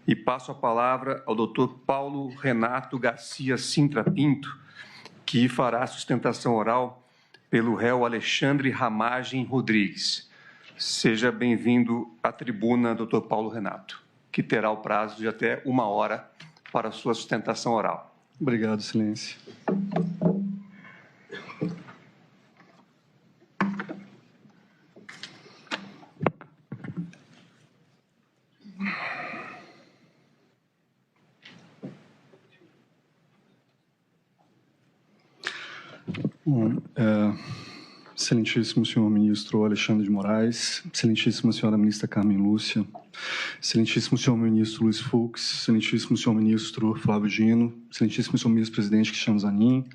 e passo a palavra ao Dr. Paulo Renato Garcia Sintra Pinto, que fará a sustentação oral pelo réu Alexandre Ramagem Rodrigues. Seja bem-vindo à tribuna, Dr. Paulo Renato, que terá o prazo de até 1 hora para a sua sustentação oral. Obrigado, Excelência. Excelentíssimo senhor ministro Alexandre de Moraes, excelentíssima senhora ministra Carmen Lúcia, excelentíssimo senhor ministro Luiz Fux, excelentíssimo senhor ministro Flávio Dino, excelentíssimo senhor ministro-presidente Cristiano Zanin,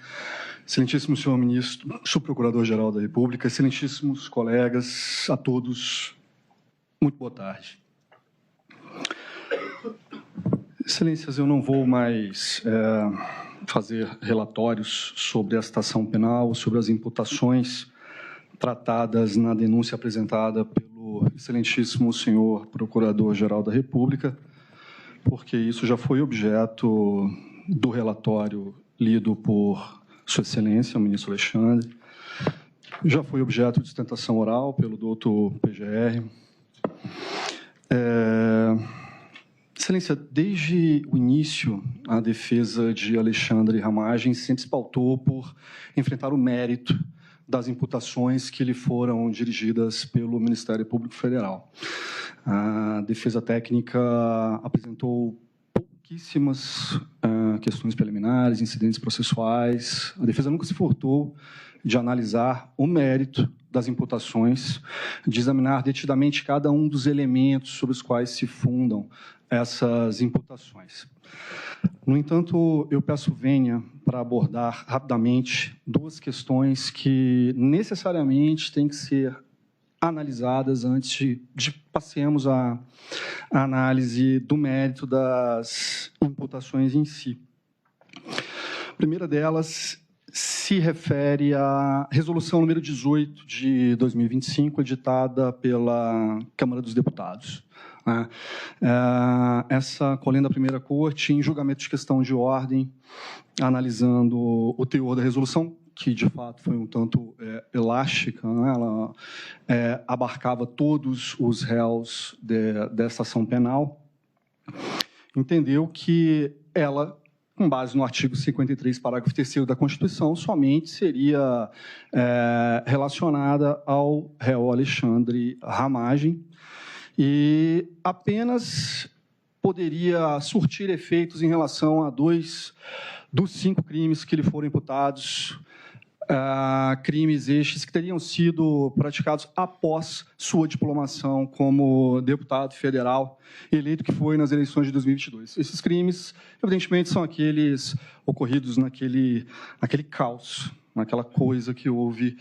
excelentíssimo senhor ministro, subprocurador-geral da República, excelentíssimos colegas, a todos, muito boa tarde. Excelências, eu não vou mais fazer relatórios sobre a citação penal, sobre as imputações tratadas na denúncia apresentada pelo excelentíssimo senhor Procurador-Geral da República, porque isso já foi objeto do relatório lido por Sua Excelência, o ministro Alexandre, já foi objeto de sustentação oral pelo doutor PGR. Excelência, desde o início, a defesa de Alexandre Ramagem sempre se pautou por enfrentar o mérito das imputações que lhe foram dirigidas pelo Ministério Público Federal. A defesa técnica apresentou pouquíssimas questões preliminares, incidentes processuais. A defesa nunca se furtou de analisar o mérito das imputações, de examinar detidamente cada um dos elementos sobre os quais se fundam essas imputações. No entanto, eu peço venha para abordar rapidamente duas questões que necessariamente têm que ser analisadas antes de passemos à análise do mérito das imputações em si. A primeira delas se refere à resolução número 18 de 2025, editada pela Câmara dos Deputados. Essa colhendo a primeira corte em julgamento de questão de ordem, analisando o teor da resolução, que de fato foi um tanto elástica, né? Ela abarcava todos os réus dessa ação penal, entendeu que ela, com base no artigo 53, parágrafo 3º da Constituição, somente seria relacionada ao réu Alexandre Ramagem e apenas poderia surtir efeitos em relação a 2 dos 5 crimes que lhe foram imputados, crimes estes que teriam sido praticados após sua diplomação como deputado federal eleito, que foi nas eleições de 2022. Esses crimes, evidentemente, são aqueles ocorridos naquele caos, naquela coisa que houve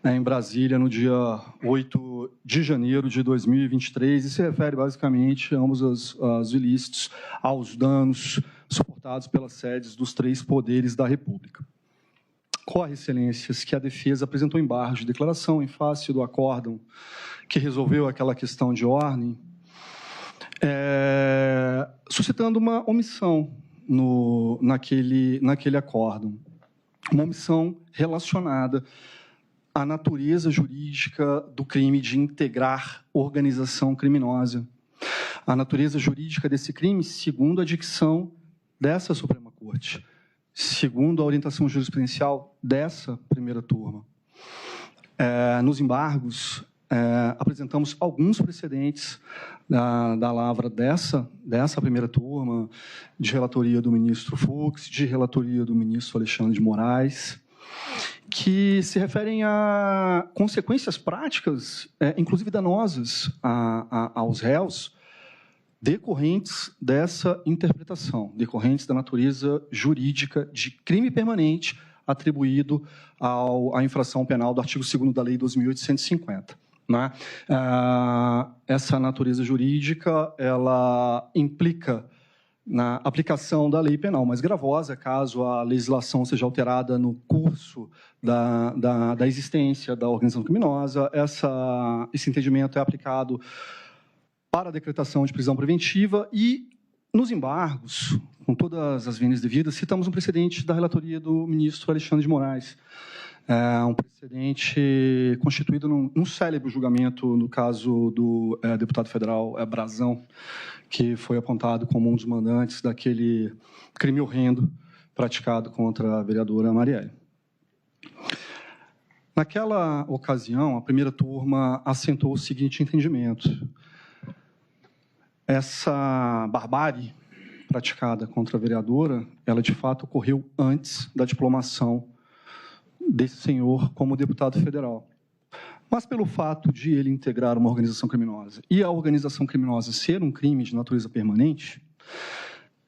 em Brasília no dia 8 de janeiro de 2023, e se refere basicamente a ambos os ilícitos, aos danos suportados pelas sedes dos 3 poderes da República. Corre, excelências, que a defesa apresentou embargos de declaração em face do acórdão que resolveu aquela questão de ordem, suscitando uma omissão naquele acórdão, uma omissão relacionada à natureza jurídica do crime de integrar organização criminosa. A natureza jurídica desse crime, segundo a dicção dessa Suprema Corte, segundo a orientação jurisprudencial dessa primeira turma. Nos embargos, apresentamos alguns precedentes da lavra dessa primeira turma, de relatoria do ministro Fux, de relatoria do ministro Alexandre de Moraes, que se referem a consequências práticas, inclusive danosas aos réus, decorrentes dessa interpretação, decorrentes da natureza jurídica de crime permanente atribuído à infração penal do artigo 2º da Lei 2.850. Né? Essa natureza jurídica, ela implica na aplicação da lei penal mais gravosa, caso a legislação seja alterada no curso da existência da organização criminosa. Esse entendimento é aplicado para a decretação de prisão preventiva e Nos embargos, com todas as vênias devidas, citamos um precedente da relatoria do ministro Alexandre de Moraes, um precedente constituído num célebre julgamento no caso do deputado federal Brazão, que foi apontado como um dos mandantes daquele crime horrendo praticado contra a vereadora Marielle. Naquela ocasião, a primeira turma assentou o seguinte entendimento: essa barbárie praticada contra a vereadora, ela de fato ocorreu antes da diplomação desse senhor como deputado federal. Mas pelo fato de ele integrar uma organização criminosa e a organização criminosa ser um crime de natureza permanente,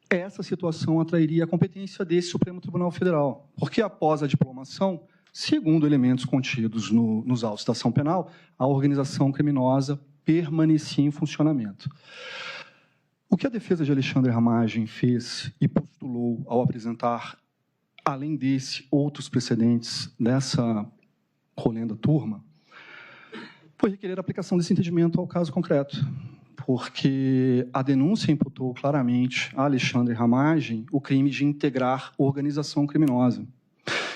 essa situação atrairia a competência desse Supremo Tribunal Federal, porque após a diplomação, segundo elementos contidos nos autos da ação penal, a organização criminosa permanecia em funcionamento. O que a defesa de Alexandre Ramagem fez e postulou ao apresentar, além desse, outros precedentes dessa rolenda turma, foi requerer a aplicação desse entendimento ao caso concreto, porque a denúncia imputou claramente a Alexandre Ramagem o crime de integrar organização criminosa.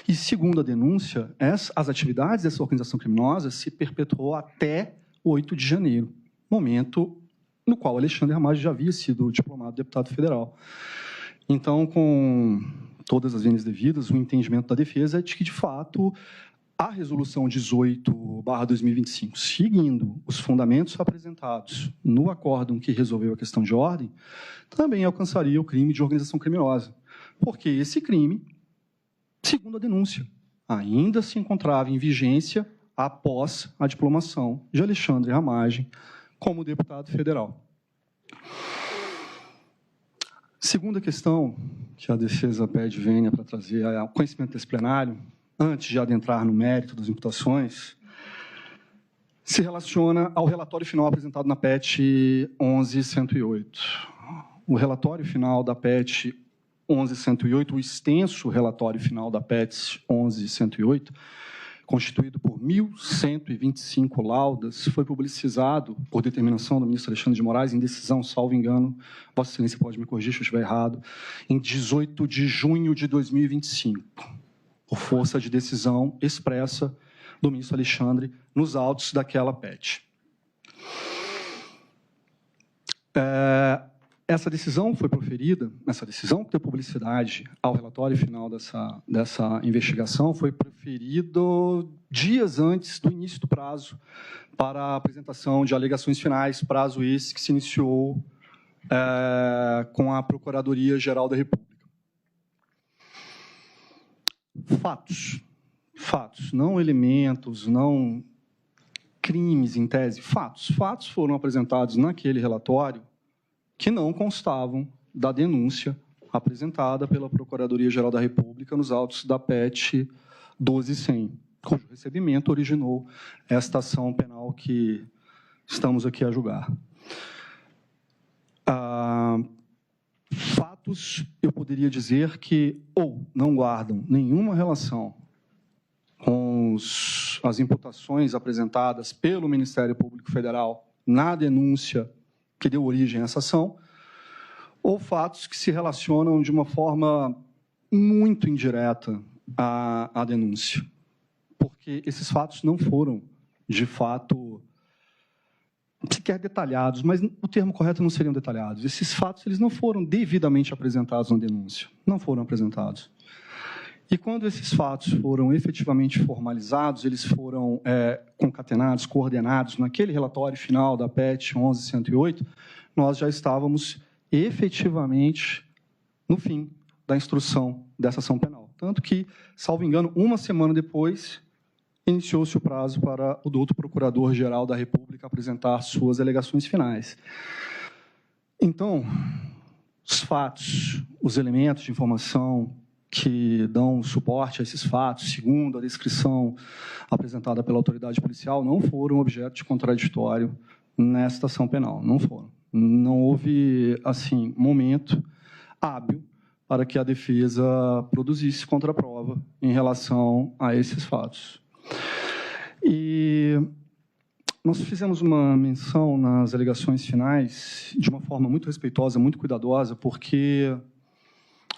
E, segundo a denúncia, as atividades dessa organização criminosa se perpetuou até 8 de janeiro, momento no qual Alexandre Ramagem já havia sido diplomado deputado federal. Então, com todas as vênias devidas, o entendimento da defesa é de que, de fato, a Resolução 18/2025, seguindo os fundamentos apresentados no acórdão que resolveu a questão de ordem, também alcançaria o crime de organização criminosa, porque esse crime, segundo a denúncia, ainda se encontrava em vigência após a diplomação de Alexandre Ramagem como deputado federal. Segunda questão que a defesa pede vênia para trazer ao conhecimento desse plenário, antes de adentrar no mérito das imputações, se relaciona ao relatório final apresentado na PET 11.108. O relatório final da PET 11.108, o extenso relatório final da PET 11.108, constituído por 1.125 laudas, foi publicizado por determinação do ministro Alexandre de Moraes, em decisão, salvo engano, Vossa Excelência pode me corrigir se eu estiver errado, em 18 de junho de 2025, por força de decisão expressa do ministro Alexandre nos autos daquela PET. Essa decisão foi proferida, essa decisão que deu publicidade ao relatório final dessa investigação foi proferido dias antes do início do prazo para a apresentação de alegações finais, prazo esse que se iniciou com a Procuradoria-Geral da República. Fatos, não elementos, não crimes em tese, fatos. Fatos foram apresentados naquele relatório que não constavam da denúncia apresentada pela Procuradoria-Geral da República nos autos da PET 12.100, cujo recebimento originou esta ação penal que estamos aqui a julgar. Fatos, eu poderia dizer que ou não guardam nenhuma relação com as imputações apresentadas pelo Ministério Público Federal na denúncia que deu origem a essa ação, ou fatos que se relacionam de uma forma muito indireta à denúncia, porque esses fatos não foram, de fato, sequer detalhados, mas o termo correto não seriam detalhados. Esses fatos eles não foram devidamente apresentados na denúncia, não foram apresentados. E quando esses fatos foram efetivamente formalizados, eles foram concatenados, coordenados naquele relatório final da PET 11.108, nós já estávamos efetivamente no fim da instrução dessa ação penal. Tanto que, salvo engano, uma semana depois, iniciou-se o prazo para o douto Procurador-Geral da República apresentar suas alegações finais. Então, os fatos, os elementos de informação que dão suporte a esses fatos, segundo a descrição apresentada pela autoridade policial, não foram objeto de contraditório nesta ação penal, não foram. Não houve, assim, momento hábil para que a defesa produzisse contraprova em relação a esses fatos. E Nós fizemos uma menção nas alegações finais de uma forma muito respeitosa, muito cuidadosa, porque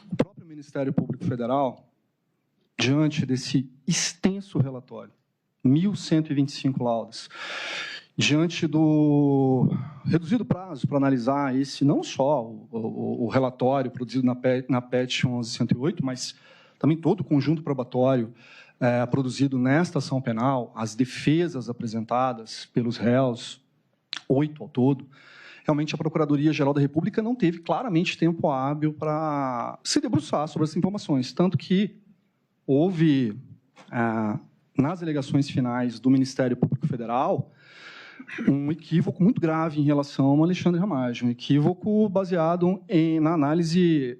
o próprio Ministério Público Federal, diante desse extenso relatório, 1.125 laudas, diante do reduzido prazo para analisar esse, não só o relatório produzido na PET 11.108, mas também todo o conjunto probatório produzido nesta ação penal, as defesas apresentadas pelos réus, 8 ao todo, realmente a Procuradoria-Geral da República não teve claramente tempo hábil para se debruçar sobre essas informações, tanto que houve, nas alegações finais do Ministério Público Federal, um equívoco muito grave em relação ao Alexandre Ramagem, um equívoco baseado na análise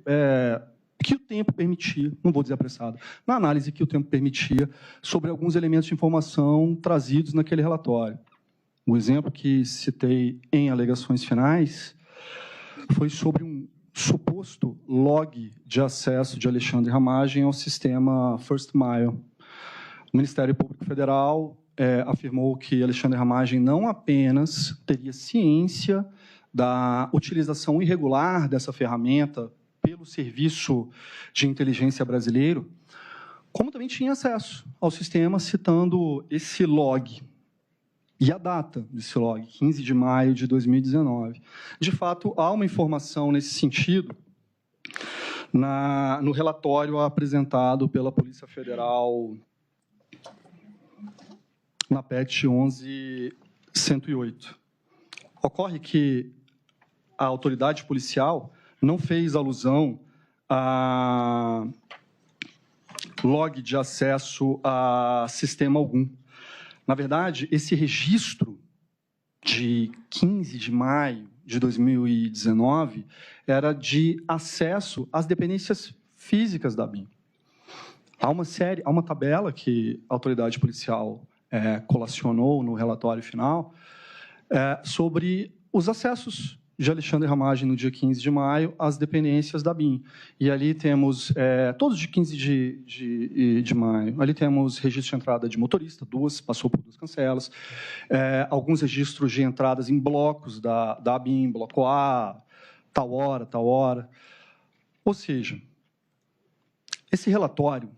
que o tempo permitia, não vou dizer apressado, na análise que o tempo permitia sobre alguns elementos de informação trazidos naquele relatório. O exemplo que citei em alegações finais foi sobre um suposto log de acesso de Alexandre Ramagem ao sistema First Mile. O Ministério Público Federal afirmou que Alexandre Ramagem não apenas teria ciência da utilização irregular dessa ferramenta pelo Serviço de Inteligência Brasileiro, como também tinha acesso ao sistema, citando esse log e a data desse log, 15 de maio de 2019. De fato, há uma informação nesse sentido no relatório apresentado pela Polícia Federal na PET 11.108. Ocorre que a autoridade policial não fez alusão a log de acesso a sistema algum. Na verdade, esse registro de 15 de maio de 2019 era de acesso às dependências físicas da ABIN. Há uma tabela que a autoridade policial colacionou no relatório final sobre os acessos de Alexandre Ramagem no dia 15 de maio às dependências da ABIN. E ali temos, todos de 15 de maio, ali temos registro de entrada de motorista, passou por 2 cancelas, alguns registros de entradas em blocos da ABIN, bloco A, tal hora. Ou seja, esse relatório,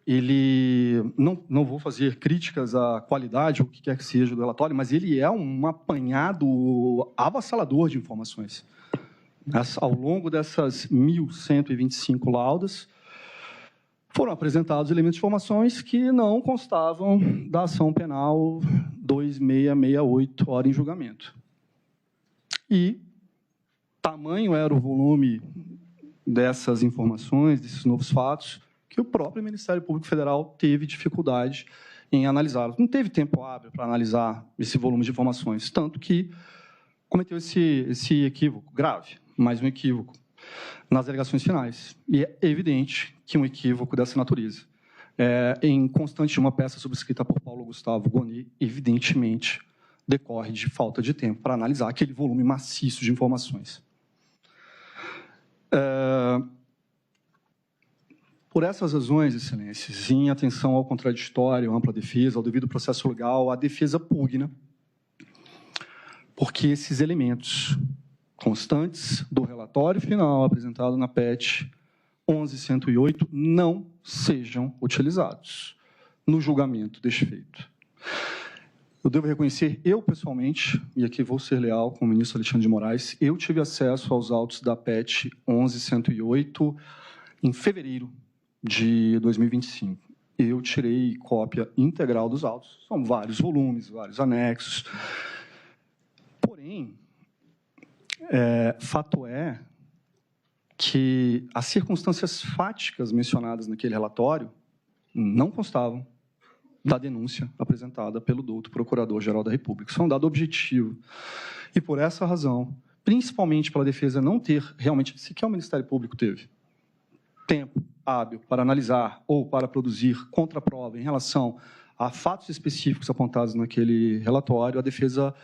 ele não vou fazer críticas à qualidade, ou o que quer que seja do relatório, mas ele é um apanhado avassalador de informações. Ao longo dessas 1.125 laudas, foram apresentados elementos de informações que não constavam da ação penal 2668, hora em julgamento. E tamanho era o volume dessas informações, desses novos fatos, que o próprio Ministério Público Federal teve dificuldade em analisá-los. Não teve tempo hábil para analisar esse volume de informações, tanto que cometeu esse equívoco grave, mais um equívoco, nas alegações finais. E é evidente que um equívoco dessa natureza, em constante uma peça subscrita por Paulo Gustavo Goni, evidentemente decorre de falta de tempo para analisar aquele volume maciço de informações. Por essas razões, excelências, em atenção ao contraditório, à ampla defesa, ao devido processo legal, a defesa pugna, porque esses elementos constantes do relatório final apresentado na PET 11.108 não sejam utilizados no julgamento deste feito. Eu devo reconhecer, eu pessoalmente, e aqui vou ser leal com o ministro Alexandre de Moraes, eu tive acesso aos autos da PET 11.108 em fevereiro de 2025. Eu tirei cópia integral dos autos. São vários volumes, vários anexos. Porém, fato é que as circunstâncias fáticas mencionadas naquele relatório não constavam da denúncia apresentada pelo douto Procurador-Geral da República. Isso é um dado objetivo. E, por essa razão, principalmente pela defesa não ter realmente, sequer o Ministério Público teve, tempo hábil para analisar ou para produzir contraprova em relação a fatos específicos apontados naquele relatório, a defesa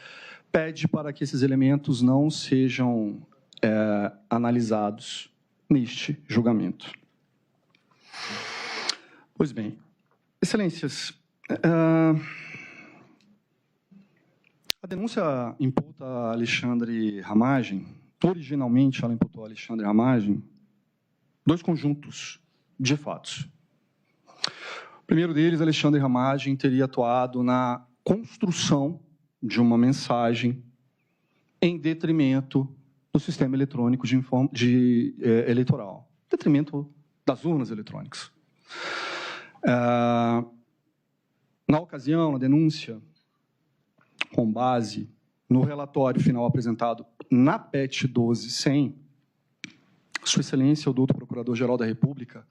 pede para que esses elementos não sejam analisados neste julgamento. Pois bem, excelências, A denúncia imputa a Alexandre Ramagem, originalmente ela imputou a Alexandre Ramagem, 2 conjuntos de fatos. O primeiro deles, Alexandre Ramagem teria atuado na construção de uma mensagem em detrimento do sistema eletrônico eleitoral, em detrimento das urnas eletrônicas. Na ocasião, na denúncia, com base no relatório final apresentado na PET 12.100, Sua Excelência, o doutor Procurador-Geral da República,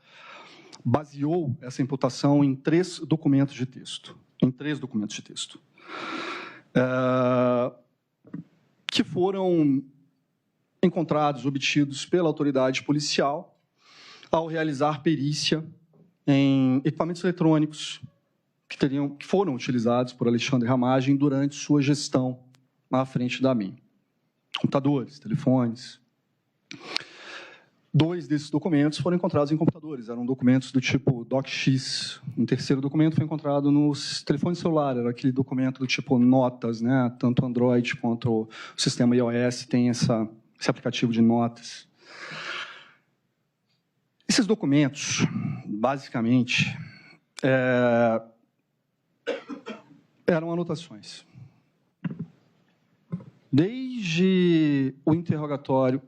baseou essa imputação em 3 documentos de texto. Que foram encontrados, obtidos pela autoridade policial ao realizar perícia em equipamentos eletrônicos que foram utilizados por Alexandre Ramagem durante sua gestão à frente da ABIN. Computadores, telefones. 2 desses documentos foram encontrados em computadores, eram documentos do tipo DocX. Um terceiro documento foi encontrado nos telefones celulares, era aquele documento do tipo notas, né? Tanto Android quanto o sistema iOS tem esse aplicativo de notas. Esses documentos, basicamente, eram anotações. Desde o interrogatório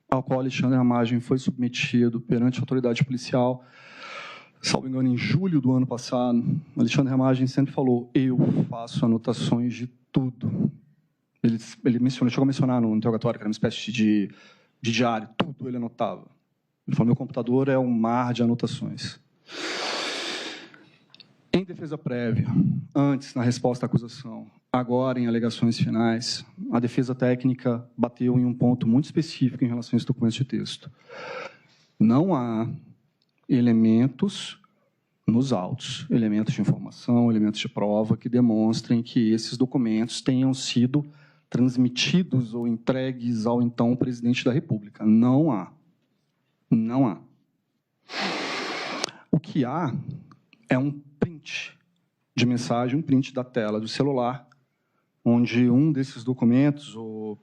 ao qual Alexandre Ramagem foi submetido perante a autoridade policial, salvo engano, em julho do ano passado, Alexandre Ramagem sempre falou: eu faço anotações de tudo. Ele chegou a mencionar no interrogatório que era uma espécie de diário, tudo ele anotava. Ele falou: meu computador é um mar de anotações. Em defesa prévia, antes, na resposta à acusação, agora em alegações finais, a defesa técnica bateu em um ponto muito específico em relação a esses documentos de texto. Não há elementos nos autos, elementos de informação, elementos de prova que demonstrem que esses documentos tenham sido transmitidos ou entregues ao então presidente da República. Não há. Não há. O que há é um print de mensagem, um print da tela do celular, onde um desses documentos, o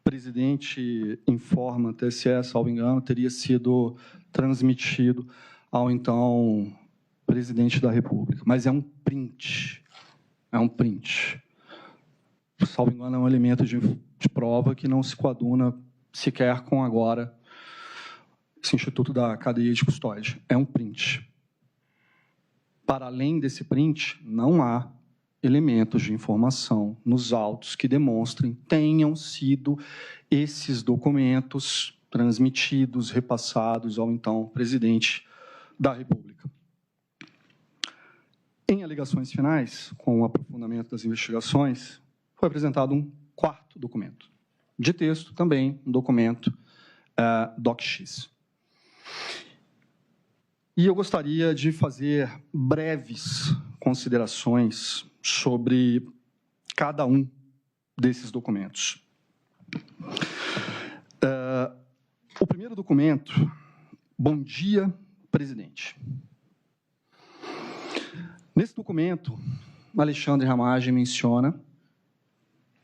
presidente informa, TSE, salvo engano, teria sido transmitido ao então presidente da República. Mas é um print. É um print. Salvo engano, é um elemento de prova que não se coaduna sequer com agora esse Instituto da Cadeia de Custódia. É um print. Para além desse print, não há elementos de informação nos autos que demonstrem tenham sido esses documentos transmitidos, repassados ao então presidente da República. Em alegações finais, com o aprofundamento das investigações, foi apresentado um 4º documento. De texto, também um documento DocX. E eu gostaria de fazer breves considerações sobre cada um desses documentos. O primeiro documento, Bom dia, presidente. Nesse documento, Alexandre Ramagem menciona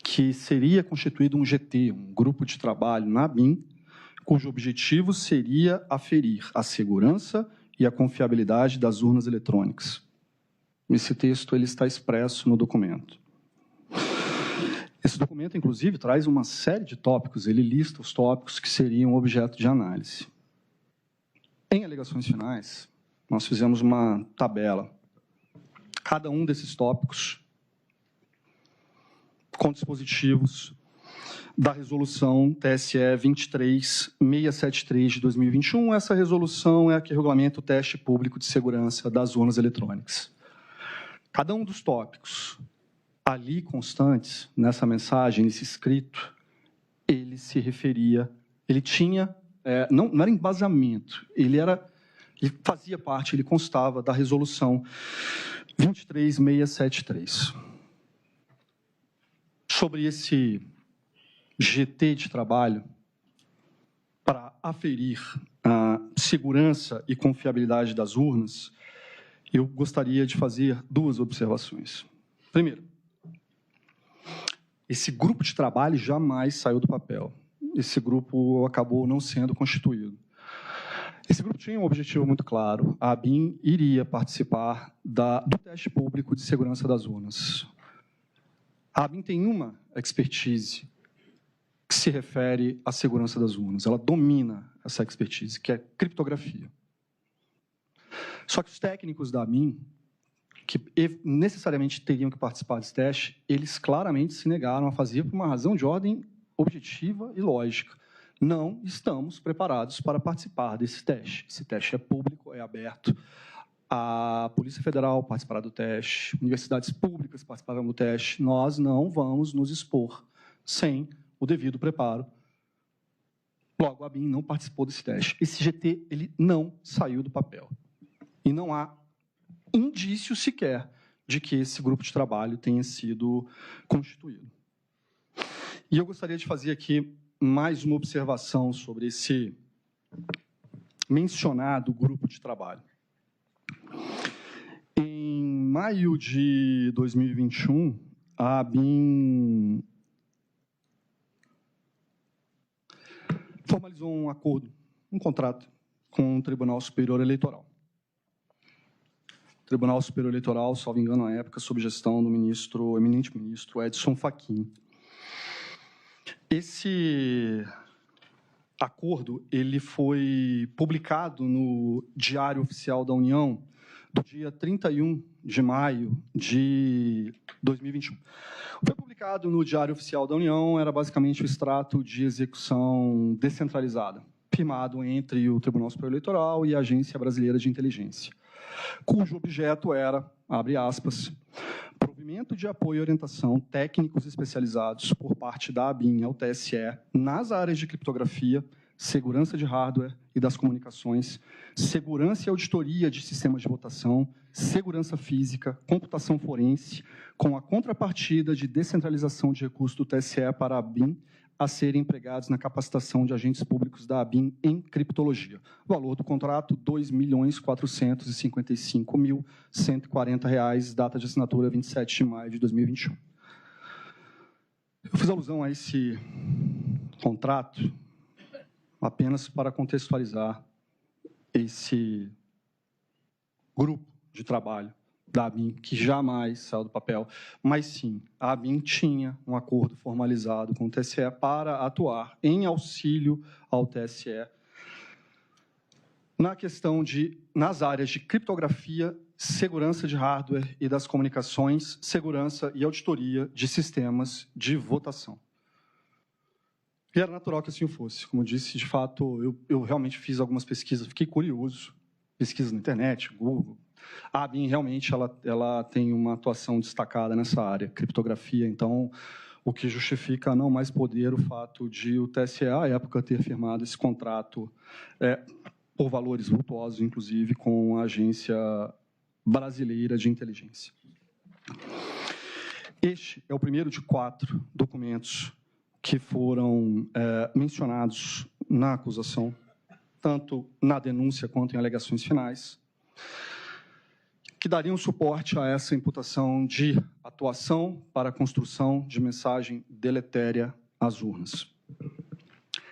que seria constituído um GT, um grupo de trabalho na ABIN, cujo objetivo seria aferir a segurança e a confiabilidade das urnas eletrônicas. Esse texto ele está expresso no documento. Esse documento, inclusive, traz uma série de tópicos, ele lista os tópicos que seriam objeto de análise. Em alegações finais, nós fizemos uma tabela. Cada um desses tópicos com dispositivos da resolução TSE 23673 de 2021. Essa resolução é a que regulamenta o teste público de segurança das urnas eletrônicas. Cada um dos tópicos ali constantes, nessa mensagem, nesse escrito, ele se referia, ele tinha, não era embasamento, ele fazia parte, ele constava da resolução 23673. Sobre esse GT de trabalho para aferir a segurança e confiabilidade das urnas, eu gostaria de fazer 2 observações. Primeiro, esse grupo de trabalho jamais saiu do papel. Esse grupo acabou não sendo constituído. Esse grupo tinha um objetivo muito claro. A ABIN iria participar do teste público de segurança das urnas. A ABIN tem uma expertise que se refere à segurança das urnas. Ela domina essa expertise, que é criptografia. Só que os técnicos da ABIN, que necessariamente teriam que participar desse teste, eles claramente se negaram a fazer por uma razão de ordem objetiva e lógica. Não estamos preparados para participar desse teste. Esse teste é público, é aberto. A Polícia Federal participará do teste, universidades públicas participarão do teste. Nós não vamos nos expor sem o devido preparo. Logo, a ABIN não participou desse teste. Esse GT ele não saiu do papel. E não há indício sequer de que esse grupo de trabalho tenha sido constituído. E eu gostaria de fazer aqui mais uma observação sobre esse mencionado grupo de trabalho. Em maio de 2021, a ABIN formalizou um acordo, um contrato com o Tribunal Superior Eleitoral. O Tribunal Superior Eleitoral, salvo engano, na época, sob gestão do eminente ministro Edson Fachin. Esse acordo ele foi publicado no Diário Oficial da União do dia 31 de maio de 2021. Foi publicado no Diário Oficial da União, era basicamente o extrato de execução descentralizada, firmado entre o Tribunal Superior Eleitoral e a Agência Brasileira de Inteligência, cujo objeto era, abre aspas, provimento de apoio e orientação técnicos especializados por parte da ABIN ao TSE nas áreas de criptografia, segurança de hardware e das comunicações, segurança e auditoria de sistemas de votação, segurança física, computação forense, com a contrapartida de descentralização de recursos do TSE para a ABIN a serem empregados na capacitação de agentes públicos da ABIN em criptologia. O valor do contrato, R$ 2.455.140, data de assinatura 27 de maio de 2021. Eu fiz alusão a esse contrato apenas para contextualizar esse grupo de trabalho da ABIN, que jamais saiu do papel, mas sim, a ABIN tinha um acordo formalizado com o TSE para atuar em auxílio ao TSE nas áreas de criptografia, segurança de hardware e das comunicações, segurança e auditoria de sistemas de votação. E era natural que assim fosse. Como eu disse, de fato, eu realmente fiz algumas pesquisas, fiquei curioso, pesquisas na internet, Google. A ABIN realmente ela tem uma atuação destacada nessa área, criptografia, então o que justifica não mais poder o fato de o TSE, à época, ter firmado esse contrato por valores vultuosos, inclusive, com a Agência Brasileira de Inteligência. Este é o primeiro de 4 documentos que foram mencionados na acusação, tanto na denúncia quanto em alegações finais, que dariam suporte a essa imputação de atuação para a construção de mensagem deletéria às urnas.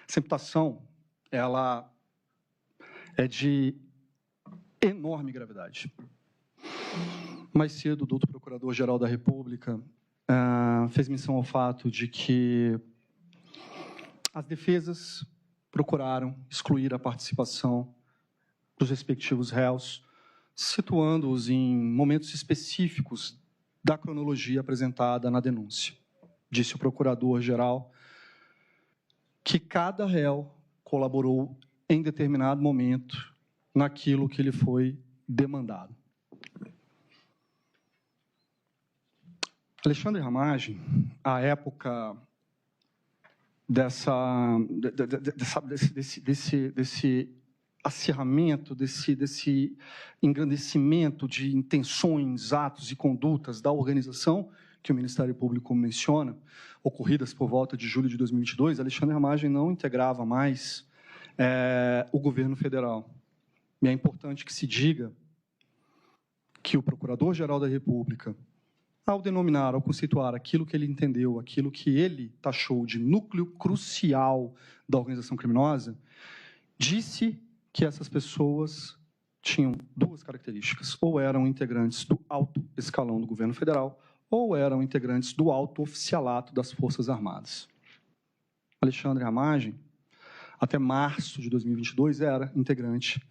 Essa imputação, ela é de enorme gravidade. Mais cedo, o doutor Procurador-Geral da República fez menção ao fato de que as defesas procuraram excluir a participação dos respectivos réus, situando-os em momentos específicos da cronologia apresentada na denúncia. Disse o Procurador-Geral que cada réu colaborou em determinado momento naquilo que lhe foi demandado. Alexandre Ramagem, à época desse acirramento, desse engrandecimento de intenções, atos e condutas da organização que o Ministério Público menciona, ocorridas por volta de julho de 2022, Alexandre Ramagem não integrava mais o governo federal. E é importante que se diga que o Procurador-Geral da República, ao denominar, ao conceituar aquilo que ele entendeu, aquilo que ele taxou de núcleo crucial da organização criminosa, disse que essas pessoas tinham duas características: ou eram integrantes do alto escalão do governo federal, ou eram integrantes do alto oficialato das Forças Armadas. Alexandre Ramagem, até março de 2022, era integrante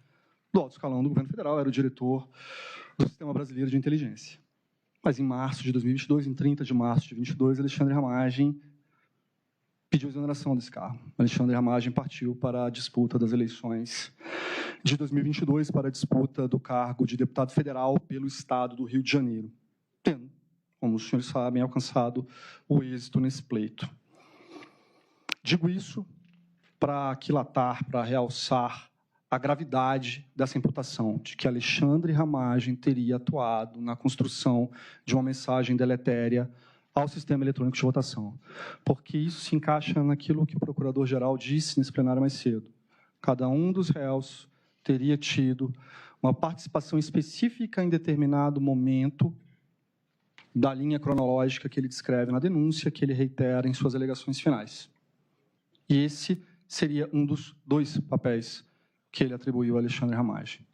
do alto escalão do governo federal, era o diretor do Sistema Brasileiro de Inteligência. Mas em março de 2022, em 30 de março de 2022, Alexandre Ramagem pediu exoneração desse cargo. Alexandre Ramagem partiu para a disputa das eleições de 2022, para a disputa do cargo de deputado federal pelo Estado do Rio de Janeiro, tendo, como os senhores sabem, alcançado o êxito nesse pleito. Digo isso para aquilatar, para realçar a gravidade dessa imputação, de que Alexandre Ramagem teria atuado na construção de uma mensagem deletéria ao sistema eletrônico de votação, porque isso se encaixa naquilo que o procurador-geral disse nesse plenário mais cedo. Cada um dos réus teria tido uma participação específica em determinado momento da linha cronológica que ele descreve na denúncia, que ele reitera em suas alegações finais. E esse seria um dos dois papéis que ele atribuiu a Alexandre Ramagem.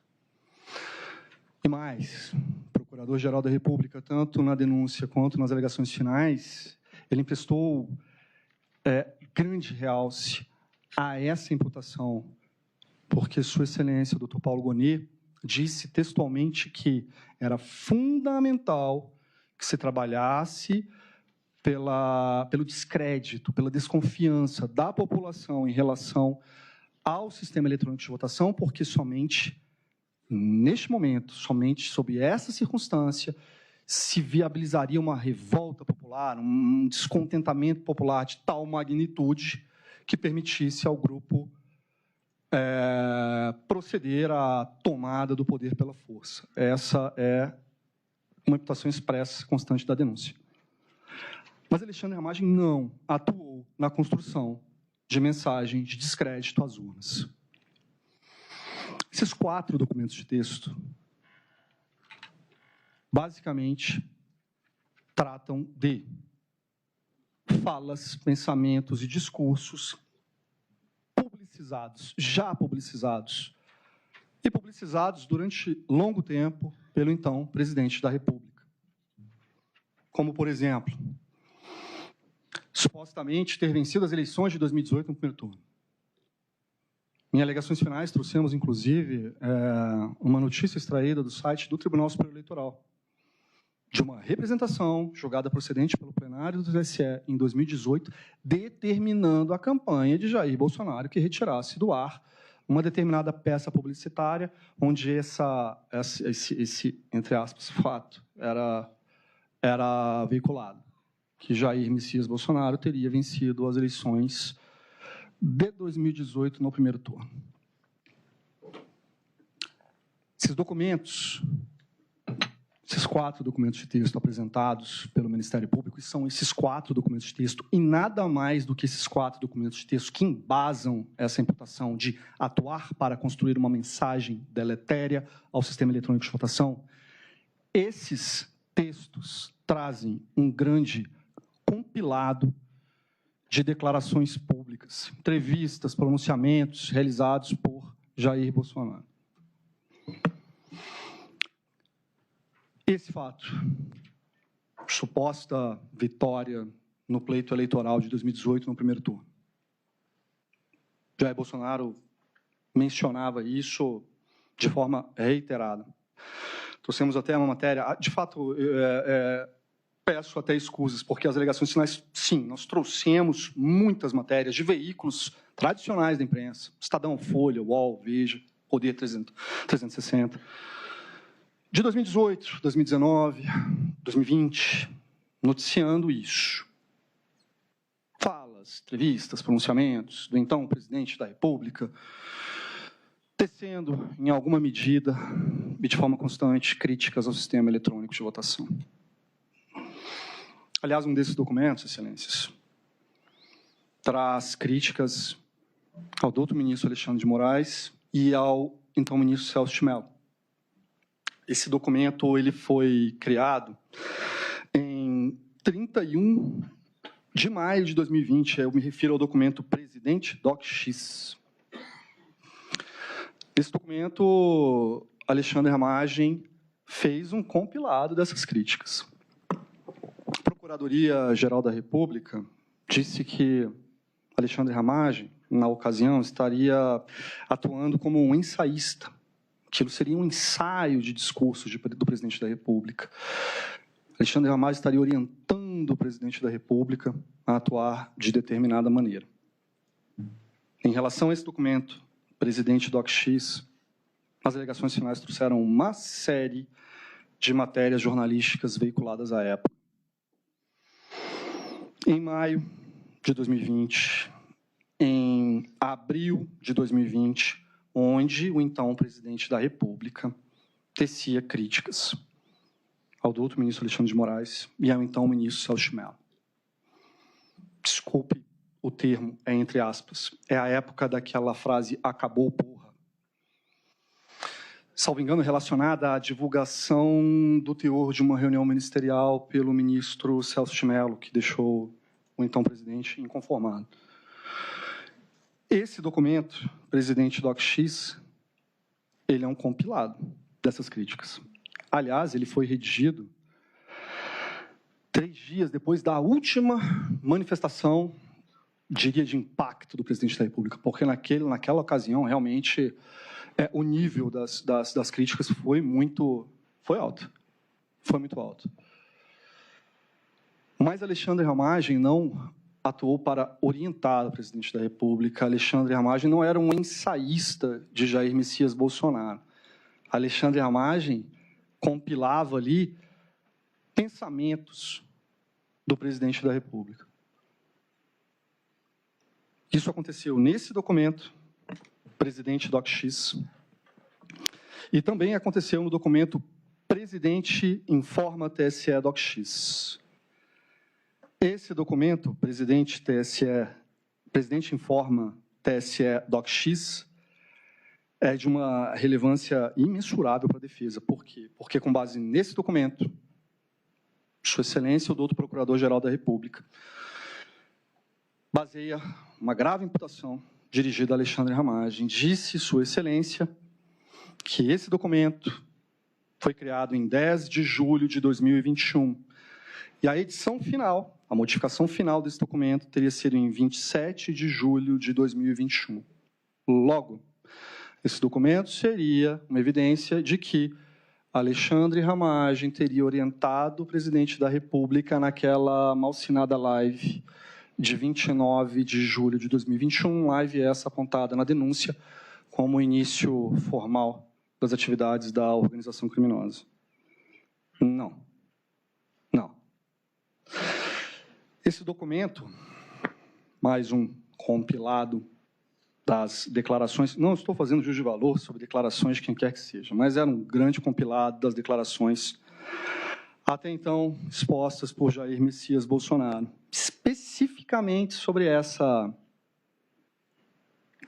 E mais, o Procurador-Geral da República, tanto na denúncia quanto nas alegações finais, ele emprestou grande realce a essa imputação, porque Sua Excelência, Dr. Paulo Gonet, disse textualmente que era fundamental que se trabalhasse pelo descrédito, pela desconfiança da população em relação ao sistema eletrônico de votação, porque somente neste momento, somente sob essa circunstância, se viabilizaria uma revolta popular, um descontentamento popular de tal magnitude que permitisse ao grupo proceder à tomada do poder pela força. Essa é uma imputação expressa constante da denúncia. Mas Alexandre Ramagem não atuou na construção de mensagem de descrédito às urnas. Esses 4 documentos de texto, basicamente, tratam de falas, pensamentos e discursos publicizados, já publicizados, e publicizados durante longo tempo pelo então presidente da República. Como, por exemplo, supostamente ter vencido as eleições de 2018 no primeiro turno. Em alegações finais, trouxemos, inclusive, uma notícia extraída do site do Tribunal Superior Eleitoral, de uma representação julgada procedente pelo plenário do TSE em 2018, determinando a campanha de Jair Bolsonaro que retirasse do ar uma determinada peça publicitária, onde esse entre aspas, fato era veiculado, que Jair Messias Bolsonaro teria vencido as eleições de 2018 no primeiro turno. Esses documentos, esses 4 documentos de texto apresentados pelo Ministério Público, e são esses 4 documentos de texto, e nada mais do que esses 4 documentos de texto que embasam essa imputação de atuar para construir uma mensagem deletéria ao sistema eletrônico de votação, esses textos trazem um grande compilado de declarações públicas, entrevistas, pronunciamentos realizados por Jair Bolsonaro. Esse fato, suposta vitória no pleito eleitoral de 2018, no primeiro turno. Jair Bolsonaro mencionava isso de forma reiterada. Trouxemos até uma matéria, de fato, peço até escusas, porque as alegações finais, sim, nós trouxemos muitas matérias de veículos tradicionais da imprensa, Estadão, Folha, UOL, Veja, Poder 360, de 2018, 2019, 2020, noticiando isso. Falas, entrevistas, pronunciamentos do então presidente da República, tecendo, em alguma medida, e de forma constante, críticas ao sistema eletrônico de votação. Aliás, um desses documentos, excelências, traz críticas ao doutor ministro Alexandre de Moraes e ao então ministro Celso de Mello. Esse documento ele foi criado em 31 de maio de 2020, eu me refiro ao documento Presidente DocX. Nesse documento, Alexandre Ramagem fez um compilado dessas críticas. A Procuradoria-Geral da República disse que Alexandre Ramagem, na ocasião, estaria atuando como um ensaísta. Aquilo seria um ensaio de discursos do presidente da República. Alexandre Ramagem estaria orientando o presidente da República a atuar de determinada maneira. Em relação a esse documento, Presidente DocX, as alegações finais trouxeram uma série de matérias jornalísticas veiculadas à época. Em maio de 2020, em abril de 2020, onde o então presidente da República tecia críticas ao doutor ministro Alexandre de Moraes e ao então ministro Celso de Mello. Desculpe o termo, é entre aspas. É a época daquela frase, acabou, porra. Salvo engano, relacionada à divulgação do teor de uma reunião ministerial pelo ministro Celso de Mello, que deixou o então presidente inconformado. Esse documento, Presidente DocX, ele é um compilado dessas críticas. Aliás, ele foi redigido 3 dias depois da última manifestação, diria, de impacto do presidente da República, porque naquela ocasião, realmente, o nível das críticas foi muito alto. Foi muito alto. Mas Alexandre Ramagem não atuou para orientar o presidente da República. Alexandre Ramagem não era um ensaísta de Jair Messias Bolsonaro. Alexandre Ramagem compilava ali pensamentos do presidente da República. Isso aconteceu nesse documento, Presidente DocX, e também aconteceu no documento Presidente Informa TSE DocX. Esse documento, Presidente Informa TSE DocX, é de uma relevância imensurável para a defesa. Por quê? Porque, com base nesse documento, Sua Excelência, o doutor Procurador-Geral da República, baseia uma grave imputação dirigida a Alexandre Ramagem. Disse Sua Excelência que esse documento foi criado em 10 de julho de 2021. E a edição final, a modificação final desse documento teria sido em 27 de julho de 2021. Logo, esse documento seria uma evidência de que Alexandre Ramagem teria orientado o presidente da República naquela malsinada live de 29 de julho de 2021, live essa apontada na denúncia como início formal das atividades da organização criminosa. Não. Esse documento, mais um compilado das declarações, não estou fazendo juízo de valor sobre declarações de quem quer que seja, mas era um grande compilado das declarações até então expostas por Jair Messias Bolsonaro, especificamente sobre essa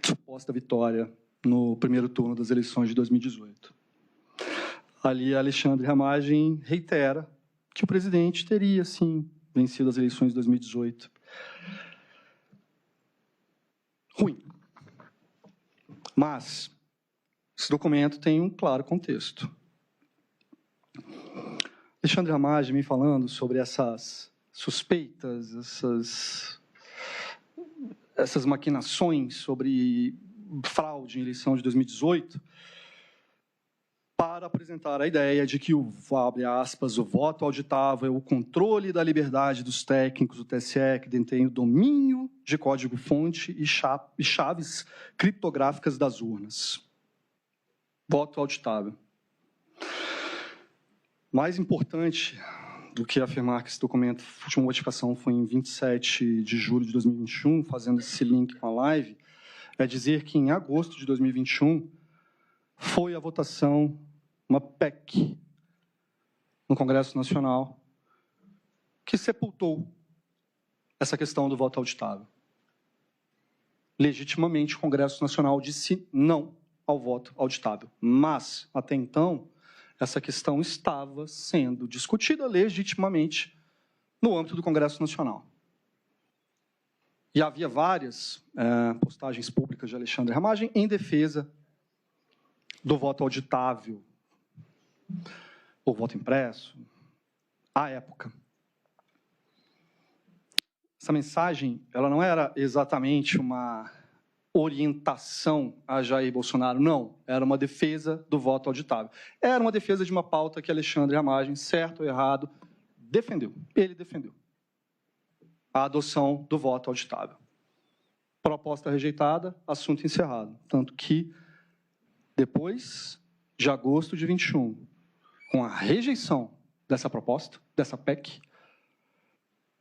suposta vitória no primeiro turno das eleições de 2018. Ali, Alexandre Ramagem reitera que o presidente teria, sim, vencido as eleições de 2018. Ruim. Mas esse documento tem um claro contexto. Alexandre Ramagem vem falando sobre essas suspeitas, essas maquinações sobre fraude em eleição de 2018, para apresentar a ideia de que abre aspas, o voto auditável é o controle da liberdade dos técnicos do TSE que detém o domínio de código-fonte e chaves criptográficas das urnas. Voto auditável. Mais importante do que afirmar que esse documento, a última modificação foi em 27 de julho de 2021, fazendo esse link com a live, é dizer que em agosto de 2021 foi a votação, uma PEC, no Congresso Nacional, que sepultou essa questão do voto auditável. Legitimamente, o Congresso Nacional disse não ao voto auditável. Mas, até então, essa questão estava sendo discutida legitimamente no âmbito do Congresso Nacional. E havia várias postagens públicas de Alexandre Ramagem em defesa do voto auditável, ou voto impresso, à época. Essa mensagem, ela não era exatamente uma orientação a Jair Bolsonaro, não. Era uma defesa do voto auditável. Era uma defesa de uma pauta que Alexandre Ramagem, certo ou errado, defendeu. Ele defendeu a adoção do voto auditável. Proposta rejeitada, assunto encerrado. Tanto que, depois de agosto de 21, com a rejeição dessa proposta, dessa PEC,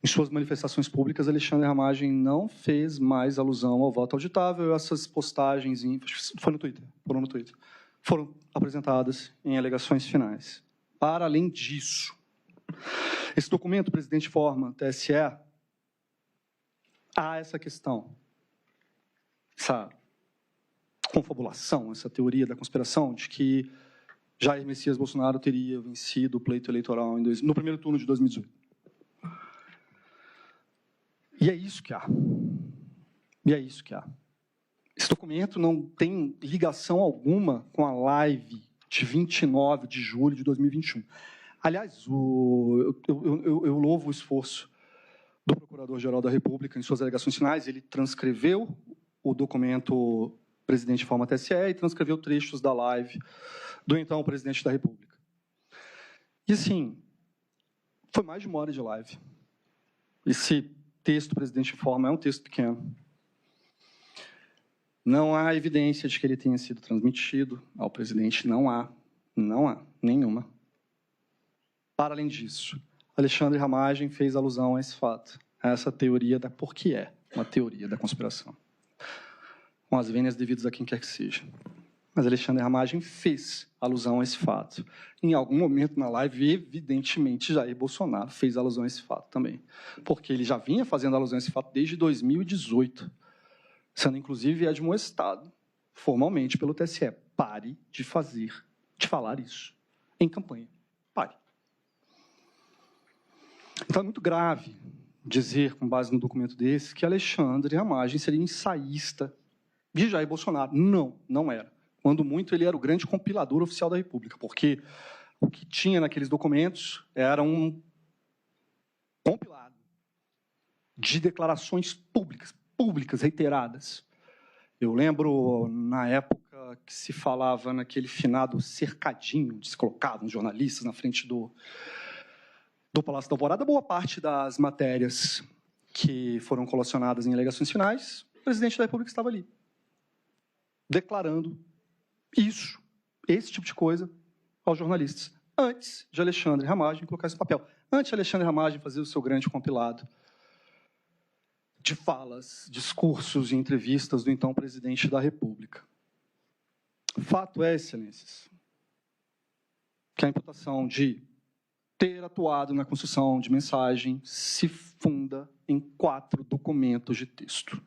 em suas manifestações públicas, Alexandre Ramagem não fez mais alusão ao voto auditável. Essas postagens, foram no Twitter, foram apresentadas em alegações finais. Para além disso, esse documento, o presidente forma TSE, há essa questão, essa confabulação, essa teoria da conspiração de que Jair Messias Bolsonaro teria vencido o pleito eleitoral no primeiro turno de 2018. E é isso que há. Esse documento não tem ligação alguma com a live de 29 de julho de 2021. Aliás, eu louvo o esforço do Procurador-Geral da República em suas alegações finais. Ele transcreveu o documento presidente forma TSE e transcreveu trechos da live do então presidente da República. E, assim, foi mais de 1 hora de live. Esse texto presidente informa é um texto pequeno. Não há evidência de que ele tenha sido transmitido ao presidente. Não há nenhuma. Para além disso, Alexandre Ramagem fez alusão a esse fato, a essa teoria porque é uma teoria da conspiração, com as vênias devidas a quem quer que seja. Mas Alexandre Ramagem fez alusão a esse fato. Em algum momento na live, evidentemente, Jair Bolsonaro fez alusão a esse fato também, porque ele já vinha fazendo alusão a esse fato desde 2018, sendo inclusive admoestado formalmente pelo TSE. Pare de falar isso em campanha. Pare. Então é muito grave dizer, com base no documento desse, que Alexandre Ramagem seria ensaísta de Jair Bolsonaro. Não era. Quando muito, ele era o grande compilador oficial da República, porque o que tinha naqueles documentos era um compilado de declarações públicas, reiteradas. Eu lembro, na época que se falava naquele finado cercadinho, onde se colocavam jornalistas na frente do Palácio da Alvorada, boa parte das matérias que foram colacionadas em alegações finais, o presidente da República estava ali, declarando esse tipo de coisa aos jornalistas, antes de Alexandre Ramagem colocar esse papel, antes de Alexandre Ramagem fazer o seu grande compilado de falas, discursos e entrevistas do então presidente da República. Fato é, excelências, que a imputação de ter atuado na construção de mensagem se funda em 4 documentos de texto,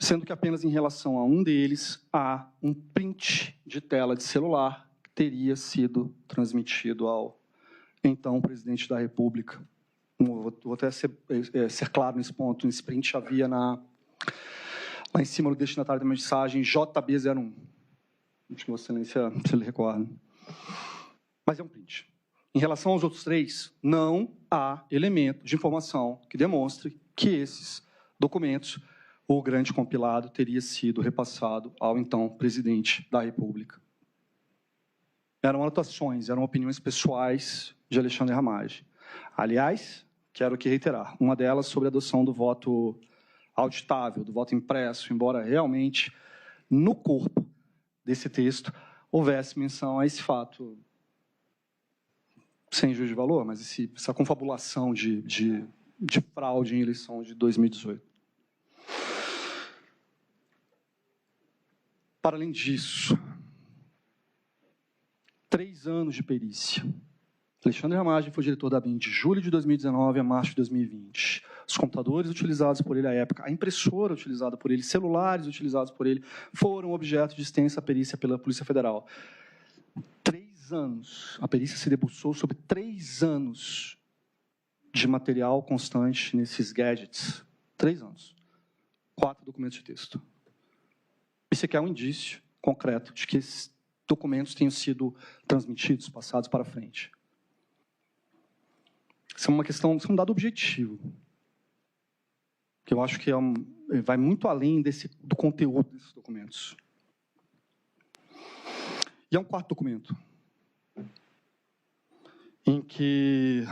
sendo que apenas em relação a um deles há um print de tela de celular que teria sido transmitido ao então presidente da República. Vou até ser claro nesse ponto. Nesse print havia lá em cima do destinatário da mensagem JB01. Acho que Vossa Excelência se lhe recorda. Mas é um print. Em relação aos outros 3, não há elemento de informação que demonstre que esses documentos, o grande compilado, teria sido repassado ao então presidente da República. Eram anotações, eram opiniões pessoais de Alexandre Ramagem. Aliás, quero aqui reiterar, uma delas sobre a adoção do voto auditável, do voto impresso, embora realmente no corpo desse texto houvesse menção a esse fato, sem juízo de valor, mas essa confabulação de fraude em eleição de 2018. Para além disso, 3 anos de perícia. Alexandre Ramagem foi diretor da ABIN de julho de 2019 a março de 2020. Os computadores utilizados por ele à época, a impressora utilizada por ele, celulares utilizados por ele, foram objeto de extensa perícia pela Polícia Federal. 3 anos. A perícia se debruçou sobre 3 anos de material constante nesses gadgets? 3 anos. 4 documentos de texto. Isso aqui é um indício concreto de que esses documentos tenham sido transmitidos, passados para frente. Isso é uma questão, isso é um dado objetivo, que eu acho que vai muito além do conteúdo desses documentos. E é um quarto documento, em que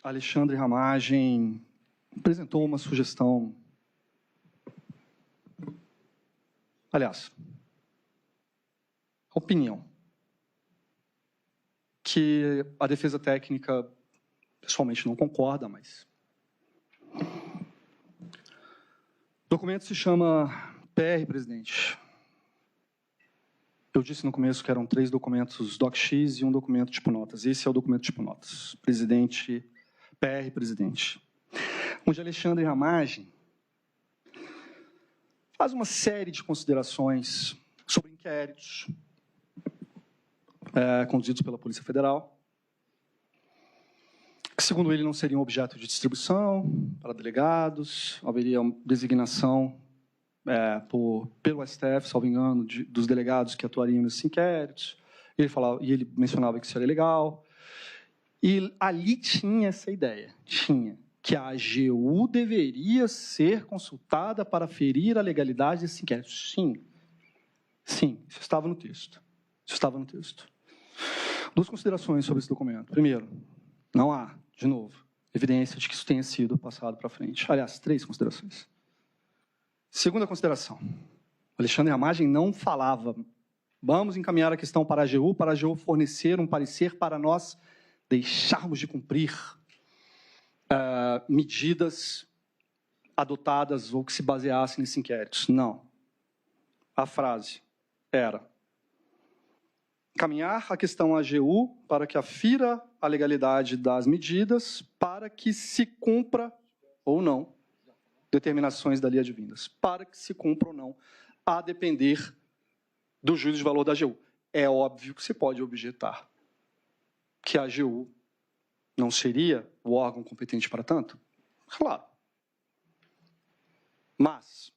Alexandre Ramagem apresentou uma sugestão. Aliás, opinião, que a defesa técnica pessoalmente não concorda, mas o documento se chama PR, presidente. Eu disse no começo que eram 3 documentos DocX e um documento tipo notas. Esse é o documento tipo notas. Presidente, PR, presidente. Onde Alexandre Ramagem faz uma série de considerações sobre inquéritos conduzidos pela Polícia Federal, que, segundo ele, não seriam objeto de distribuição para delegados, haveria uma designação pelo STF, salvo engano, dos delegados que atuariam nesses inquéritos. Ele mencionava que isso era legal. E ali tinha essa ideia, que a AGU deveria ser consultada para aferir a legalidade desse inquérito. Sim, isso estava no texto. Duas considerações sobre esse documento. Primeiro, não há, de novo, evidência de que isso tenha sido passado para frente. Aliás, 3 considerações. Segunda consideração. Alexandre Ramagem não falava, vamos encaminhar a questão para a AGU fornecer um parecer para nós deixarmos de cumprir medidas adotadas ou que se baseassem nesses inquéritos. Não. A frase era: encaminhar a questão à AGU para que afira a legalidade das medidas para que se cumpra ou não determinações dali advindas. Para que se cumpra ou não, a depender do juízo de valor da AGU. É óbvio que se pode objetar que a AGU não seria o órgão competente para tanto? Claro. Mas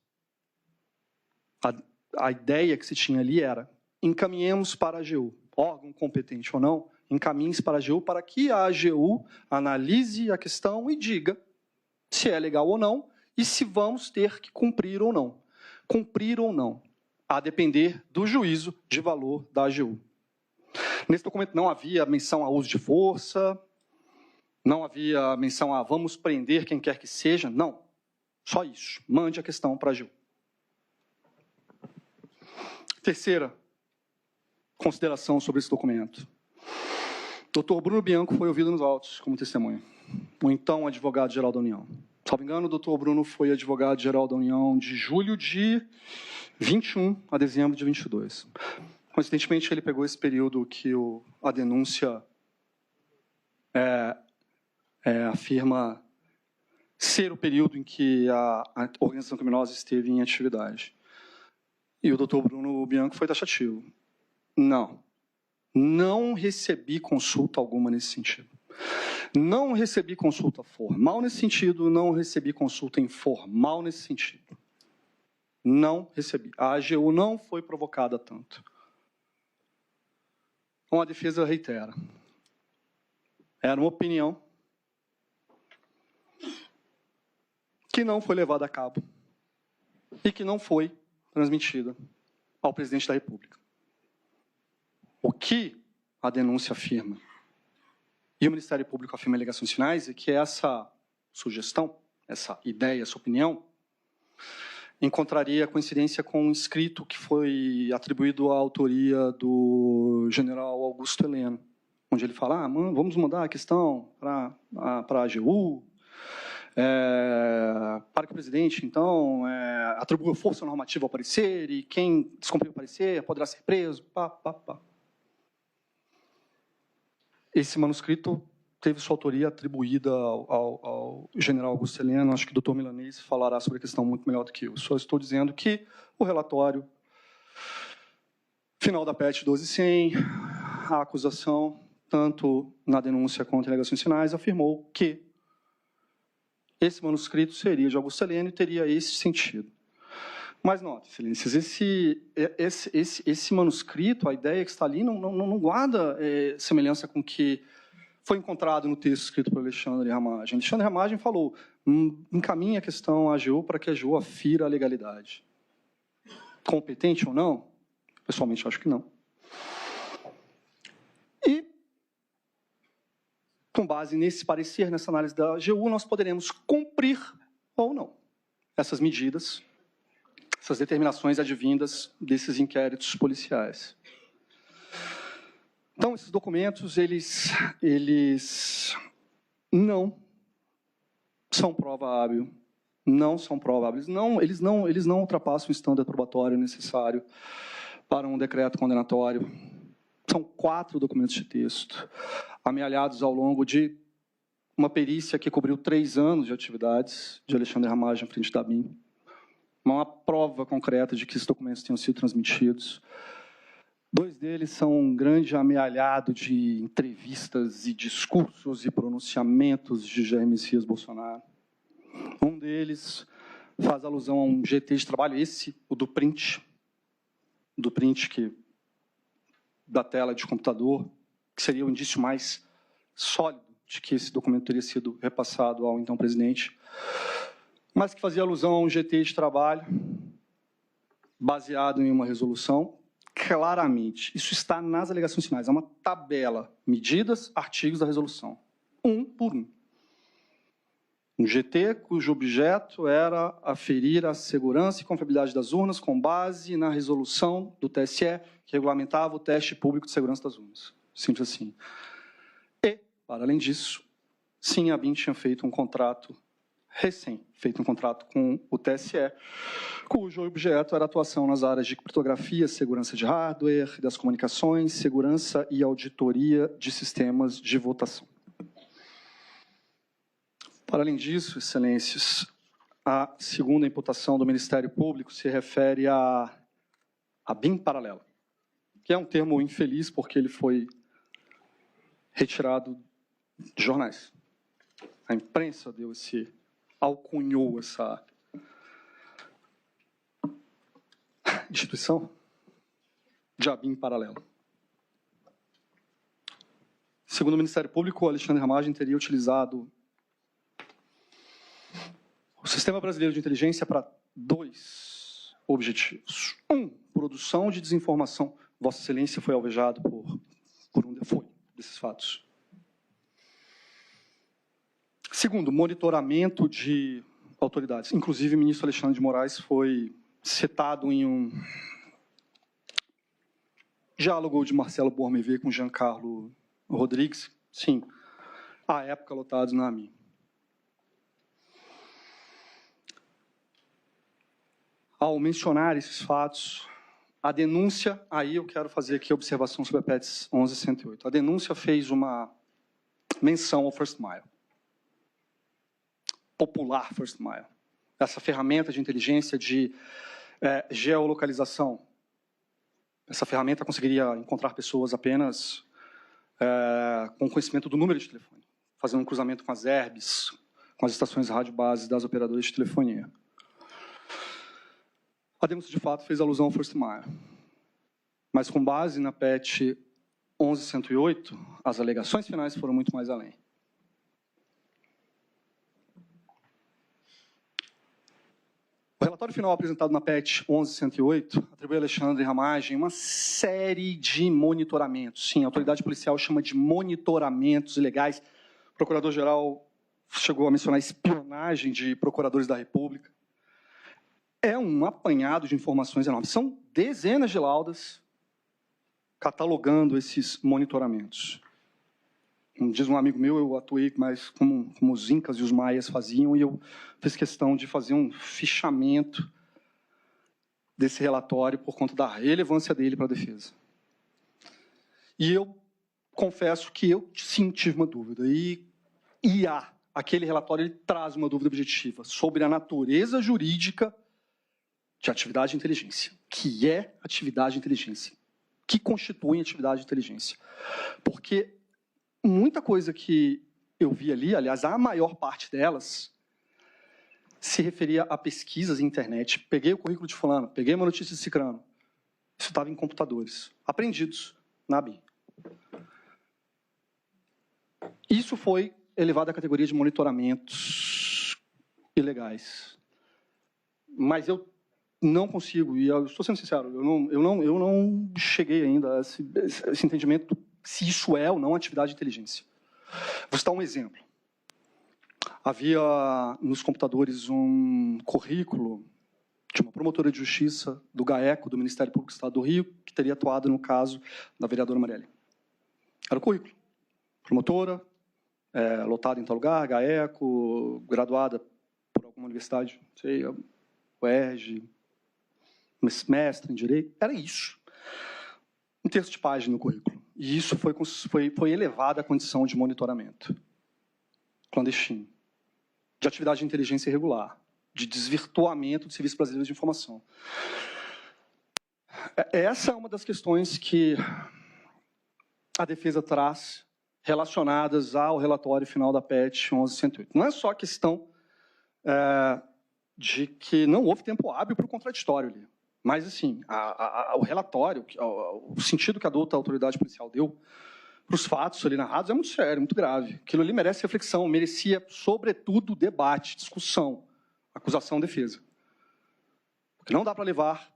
a ideia que se tinha ali era: encaminhemos para a AGU, órgão competente ou não, encaminhe-se para a AGU para que a AGU analise a questão e diga se é legal ou não e se vamos ter que cumprir ou não. Cumprir ou não, a depender do juízo de valor da AGU. Nesse documento não havia menção a uso de força, não havia menção a vamos prender quem quer que seja, não. Só isso, mande a questão para a AGU. Terceira consideração sobre esse documento. Dr. Bruno Bianco foi ouvido nos autos como testemunha, o então advogado-geral da União. Salvo engano, o Dr. Bruno foi advogado-geral da União de julho de 21 a dezembro de 22. Coincidentemente, ele pegou esse período que a denúncia afirma ser o período em que a organização criminosa esteve em atividade. E o Dr. Bruno Bianco foi taxativo. Não recebi consulta alguma nesse sentido. Não recebi consulta formal nesse sentido, não recebi consulta informal nesse sentido. Não recebi. A AGU não foi provocada tanto. Então, a defesa reitera. Era uma opinião que não foi levada a cabo e que não foi transmitida ao presidente da República. O que a denúncia afirma e o Ministério Público afirma em alegações finais é que essa sugestão, essa ideia, essa opinião, encontraria coincidência com um escrito que foi atribuído à autoria do general Augusto Heleno, onde ele fala, vamos mudar a questão para a AGU, para que o presidente, então, atribua força normativa ao parecer e quem descumprir o parecer poderá ser preso, Esse manuscrito teve sua autoria atribuída ao general Augusto Heleno. Acho que o Dr. Milanês falará sobre a questão muito melhor do que eu. Só estou dizendo que o relatório final da PET 12.100, a acusação tanto na denúncia quanto em alegações finais, afirmou que esse manuscrito seria de Augusto Helênio e teria esse sentido. Mas, note, excelências, esse manuscrito, a ideia que está ali, não guarda semelhança com o que foi encontrado no texto escrito por Alexandre Ramagem. Alexandre Ramagem falou, encaminha a questão à AGU para que a AGU afira a legalidade. Competente ou não? Pessoalmente, acho que não. E, com base nesse parecer, nessa análise da AGU, nós poderemos cumprir ou não essas medidas, essas determinações advindas desses inquéritos policiais. Então, esses documentos, eles não são prova hábil, não são prova hábil. Eles não ultrapassam o estándar probatório necessário para um decreto condenatório. São 4 documentos de texto, amealhados ao longo de uma perícia que cobriu 3 anos de atividades de Alexandre Ramagem à frente da BIM. Uma prova concreta de que esses documentos tenham sido transmitidos. 2 deles são um grande amealhado de entrevistas e discursos e pronunciamentos de Jair Messias Bolsonaro. Um deles faz alusão a um GT de trabalho, esse, o do print da tela de computador, que seria o indício mais sólido de que esse documento teria sido repassado ao então presidente, mas que fazia alusão a um GT de trabalho baseado em uma resolução, claramente. Isso está nas alegações finais. É uma tabela, medidas, artigos da resolução, um por um. Um GT cujo objeto era aferir a segurança e confiabilidade das urnas com base na resolução do TSE que regulamentava o teste público de segurança das urnas. Simples assim. E, para além disso, sim, a BIM tinha feito um contrato feito um contrato com o TSE, cujo objeto era atuação nas áreas de criptografia, segurança de hardware, das comunicações, segurança e auditoria de sistemas de votação. Para além disso, excelências, a segunda imputação do Ministério Público se refere a BIM paralelo, que é um termo infeliz porque ele foi retirado de jornais. A imprensa alcunhou essa instituição de BIM paralelo. Segundo o Ministério Público, o Alexandre Ramagem teria utilizado o Sistema Brasileiro de Inteligência para 2 objetivos. 1, produção de desinformação. Vossa Excelência foi alvejado por um desses fatos. Segundo, monitoramento de autoridades. Inclusive, o ministro Alexandre de Moraes foi citado em um diálogo de Marcelo Bormevé com Giancarlo Rodrigues. Sim, à época lotados na AMI. Ao mencionar esses fatos, a denúncia, aí eu quero fazer aqui a observação sobre a PETS 11.108. A denúncia fez uma menção ao First Mile. Popular First Mile. Essa ferramenta de inteligência de geolocalização. Essa ferramenta conseguiria encontrar pessoas apenas com conhecimento do número de telefone, fazendo um cruzamento com as ERBs, com as estações de rádio base das operadoras de telefonia. A denúncia, de fato, fez alusão ao First Mile. Mas, com base na PET 11.108, as alegações finais foram muito mais além. O relatório final apresentado na PET 11.108 atribui a Alexandre Ramagem uma série de monitoramentos. Sim, a autoridade policial chama de monitoramentos ilegais. O procurador-geral chegou a mencionar espionagem de procuradores da República. É um apanhado de informações enormes. São dezenas de laudas catalogando esses monitoramentos. Diz um amigo meu, eu atuei mais como os incas e os maias faziam, e eu fiz questão de fazer um fichamento desse relatório por conta da relevância dele para a defesa. E eu confesso que eu, sim, tive uma dúvida. Aquele relatório ele traz uma dúvida objetiva sobre a natureza jurídica de atividade de inteligência. Que é atividade de inteligência? Que constitui atividade de inteligência? Porque muita coisa que eu vi ali, aliás, a maior parte delas, se referia a pesquisas em internet. Peguei o currículo de fulano, peguei uma notícia de cicrano. Isso estava em computadores, apreendidos na ABIN. Isso foi elevado à categoria de monitoramentos ilegais. Mas eu não consigo, e eu estou sendo sincero, eu não cheguei ainda a esse entendimento se isso é ou não atividade de inteligência. Vou citar um exemplo. Havia nos computadores um currículo de uma promotora de justiça do GAECO, do Ministério Público do Estado do Rio, que teria atuado no caso da vereadora Marielle. Era o currículo. Promotora, lotada em tal lugar, GAECO, graduada por alguma universidade, não sei, UERJ, mestre em Direito. Era isso. Um terço de página no currículo. E isso foi elevado à condição de monitoramento clandestino, de atividade de inteligência irregular, de desvirtuamento do Serviço Brasileiro de Informação. Essa é uma das questões que a defesa traz relacionadas ao relatório final da PET 11.108. Não é só a questão de que não houve tempo hábil para o contraditório ali, mas, assim, o relatório, o sentido que a autoridade policial deu para os fatos ali narrados é muito sério, muito grave. Aquilo ali merece reflexão, merecia, sobretudo, debate, discussão, acusação, defesa. Porque não dá para levar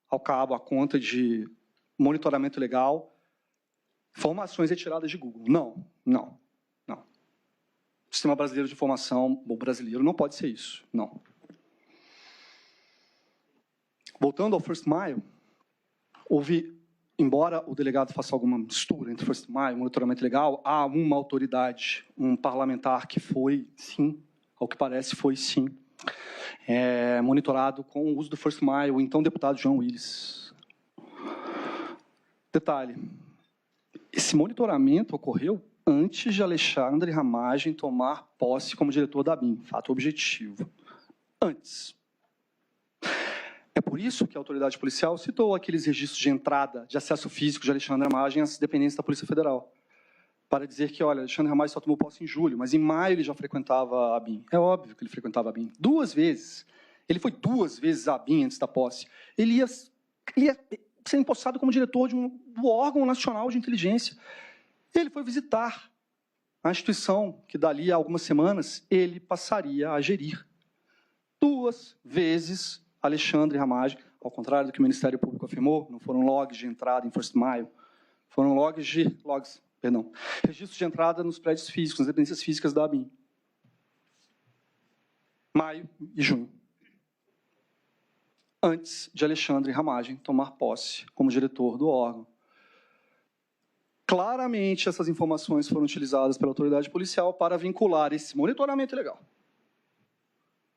ao cabo a conta de monitoramento legal, informações retiradas de Google. Não. O Sistema Brasileiro de Informação, o brasileiro, não pode ser isso. Não. Voltando ao First Mile, houve, embora o delegado faça alguma mistura entre First Mile e monitoramento legal, há uma autoridade, um parlamentar que foi, sim, ao que parece, foi, sim, monitorado com o uso do First Mile, o então deputado João Willis. Detalhe, esse monitoramento ocorreu antes de Alexandre Ramagem tomar posse como diretor da ABIN, fato objetivo. Antes. É por isso que a autoridade policial citou aqueles registros de entrada, de acesso físico de Alexandre Ramagem às dependências da Polícia Federal, para dizer que, olha, Alexandre Ramagem só tomou posse em julho, mas em maio ele já frequentava a ABIN. É óbvio que ele frequentava a ABIN. 2 vezes. Ele foi 2 vezes à ABIN antes da posse. Ele ia ser empossado como diretor do órgão nacional de inteligência. Ele foi visitar a instituição que, dali a algumas semanas, ele passaria a gerir. 2 vezes Alexandre Ramagem, ao contrário do que o Ministério Público afirmou, não foram logs de entrada em First Mile, foram registros de entrada nos prédios físicos, nas dependências físicas da ABIN. Maio e junho. Antes de Alexandre Ramagem tomar posse como diretor do órgão. Claramente, essas informações foram utilizadas pela autoridade policial para vincular esse monitoramento ilegal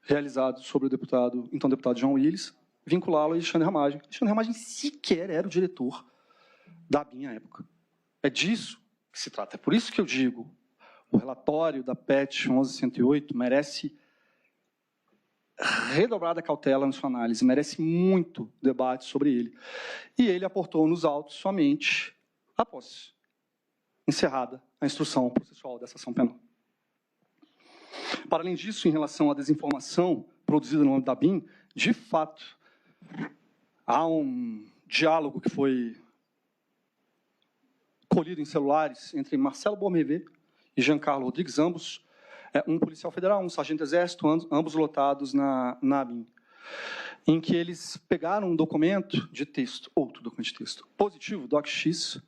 realizado sobre o então deputado João Willis, vinculá-lo a Alexandre Ramagem. Alexandre Ramagem sequer era o diretor da ABIN à época. É disso que se trata. É por isso que eu digo, o relatório da PET 11.108 merece redobrada cautela na sua análise, merece muito debate sobre ele. E ele aportou nos autos somente após encerrada a instrução processual dessa ação penal. Para além disso, em relação à desinformação produzida no âmbito da ABIN, de fato, há um diálogo que foi colhido em celulares entre Marcelo Bormervé e Giancarlo Rodrigues, ambos, um policial federal, um sargento de exército, ambos lotados na ABIN, em que eles pegaram um documento de texto, outro documento de texto, positivo, DocX,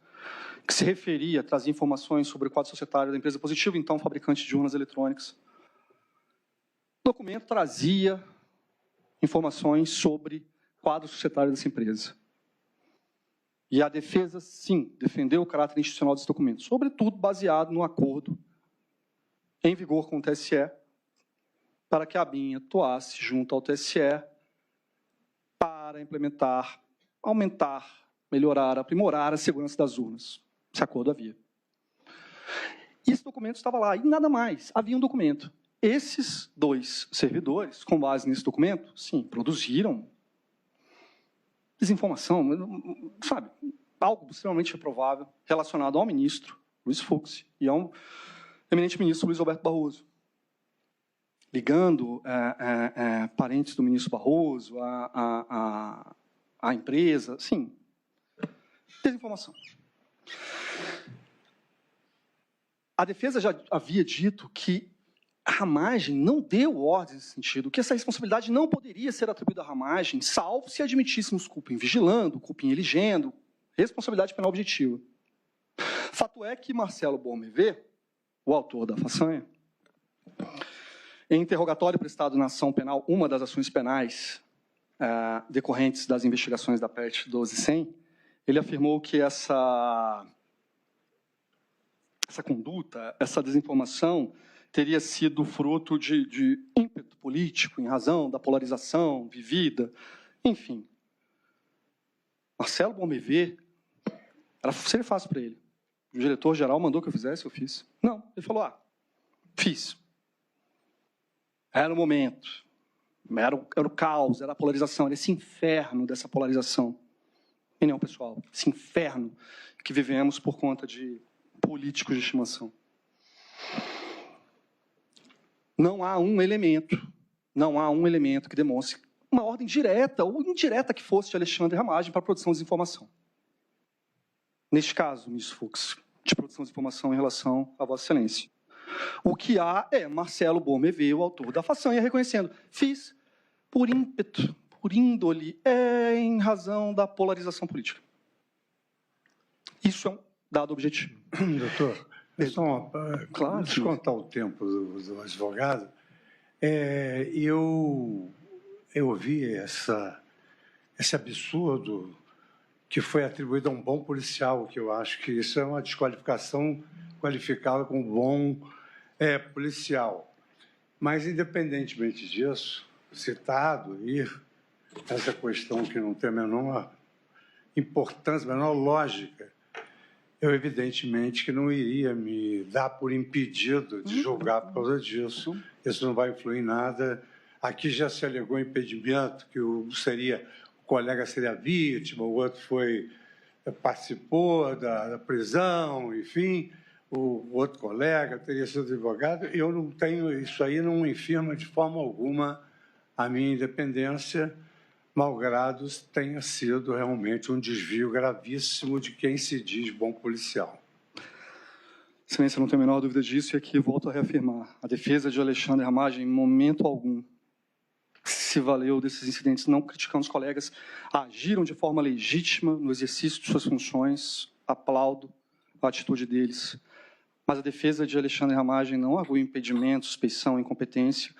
que se referia, trazia informações sobre o quadro societário da empresa Positivo, então fabricante de urnas eletrônicas. O documento trazia informações sobre o quadro societário dessa empresa. E a defesa, sim, defendeu o caráter institucional desse documento, sobretudo baseado no acordo em vigor com o TSE, para que a ABIN atuasse junto ao TSE para implementar, aumentar, melhorar, aprimorar a segurança das urnas. Esse acordo havia. E esse documento estava lá, e nada mais. Havia um documento. Esses 2 servidores, com base nesse documento, sim, produziram desinformação, sabe, algo extremamente reprovável relacionado ao ministro Luiz Fux, e ao eminente ministro Luiz Alberto Barroso, ligando parentes do ministro Barroso à empresa, sim, desinformação. A defesa já havia dito que a Ramagem não deu ordens nesse sentido, que essa responsabilidade não poderia ser atribuída à Ramagem, salvo se admitíssemos culpa em vigilando, culpa em eligendo, responsabilidade penal objetiva. Fato é que Marcelo Beaumervet, o autor da façanha, em interrogatório prestado na ação penal, uma das ações penais decorrentes das investigações da PET 12.100, ele afirmou que essa conduta, essa desinformação, teria sido fruto de ímpeto político, em razão da polarização vivida, enfim. Marcelo Beaumervet, seria fácil para ele. O diretor-geral mandou que eu fizesse, eu fiz. Não, ele falou, fiz. Era o momento, era o caos, era a polarização, era esse inferno dessa polarização. Opinião pessoal, esse inferno que vivemos por conta de políticos de estimação. Não há um elemento que demonstre uma ordem direta ou indireta que fosse de Alexandre Ramagem para a produção de desinformação. Neste caso, ministro Fux, de produção de informação em relação a Vossa Excelência. O que há é Marcelo Beaumervet, o autor da façanha, reconhecendo, fiz por ímpeto, por índole, em razão da polarização política. Isso é um dado objetivo. Doutor, claro, descontar o tempo do advogado, eu ouvi esse absurdo que foi atribuído a um bom policial, que eu acho que isso é uma desqualificação qualificada como bom policial. Mas, independentemente disso, citado aí, essa questão que não tem a menor importância, a menor lógica, eu, evidentemente, que não iria me dar por impedido de julgar por causa disso. Isso não vai influir em nada. Aqui já se alegou impedimento, que o colega seria vítima, o outro participou da prisão, enfim, o outro colega teria sido advogado. Eu não tenho, isso aí não infirma de forma alguma a minha independência, malgrado tenha sido realmente um desvio gravíssimo de quem se diz bom policial. Excelência, não tenho a menor dúvida disso, e aqui volto a reafirmar. A defesa de Alexandre Ramagem, em momento algum, se valeu desses incidentes, não criticando os colegas, agiram de forma legítima no exercício de suas funções, aplaudo a atitude deles. Mas a defesa de Alexandre Ramagem não arguiu impedimento, suspeição, incompetência.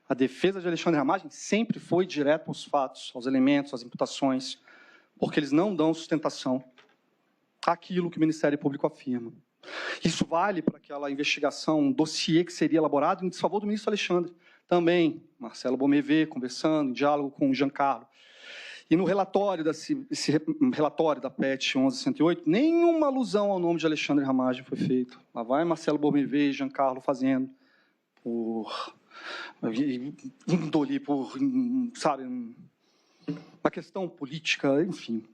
A defesa de Alexandre Ramagem sempre foi direto aos fatos, aos elementos, às imputações, porque eles não dão sustentação àquilo que o Ministério Público afirma. Isso vale para aquela investigação, um dossiê que seria elaborado em desfavor do ministro Alexandre. Também, Marcelo Beaumervet conversando, em diálogo com o Giancarlo. E no relatório, esse relatório da PET 11.108, nenhuma alusão ao nome de Alexandre Ramagem foi feito. Lá vai Marcelo Beaumervet e Giancarlo fazendo, índole, sabe, uma questão política, enfim.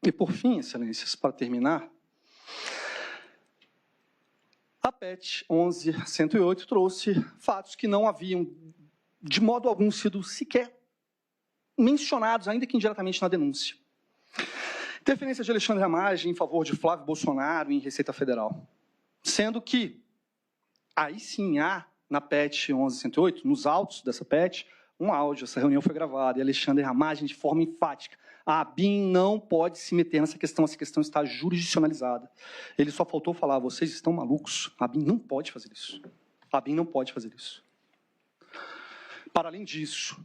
E, por fim, excelências, para terminar, a PET 11.108 trouxe fatos que não haviam, de modo algum, sido sequer mencionados, ainda que indiretamente, na denúncia. Interferência de Alexandre Ramagem em favor de Flávio Bolsonaro em Receita Federal. Sendo que, aí sim há, na PET 11.108, nos autos dessa PET, um áudio, essa reunião foi gravada, e Alexandre Ramagem, de forma enfática, a ABIN não pode se meter nessa questão, essa questão está jurisdicionalizada. Ele só faltou falar, vocês estão malucos, a ABIN não pode fazer isso. A ABIN não pode fazer isso. Para além disso,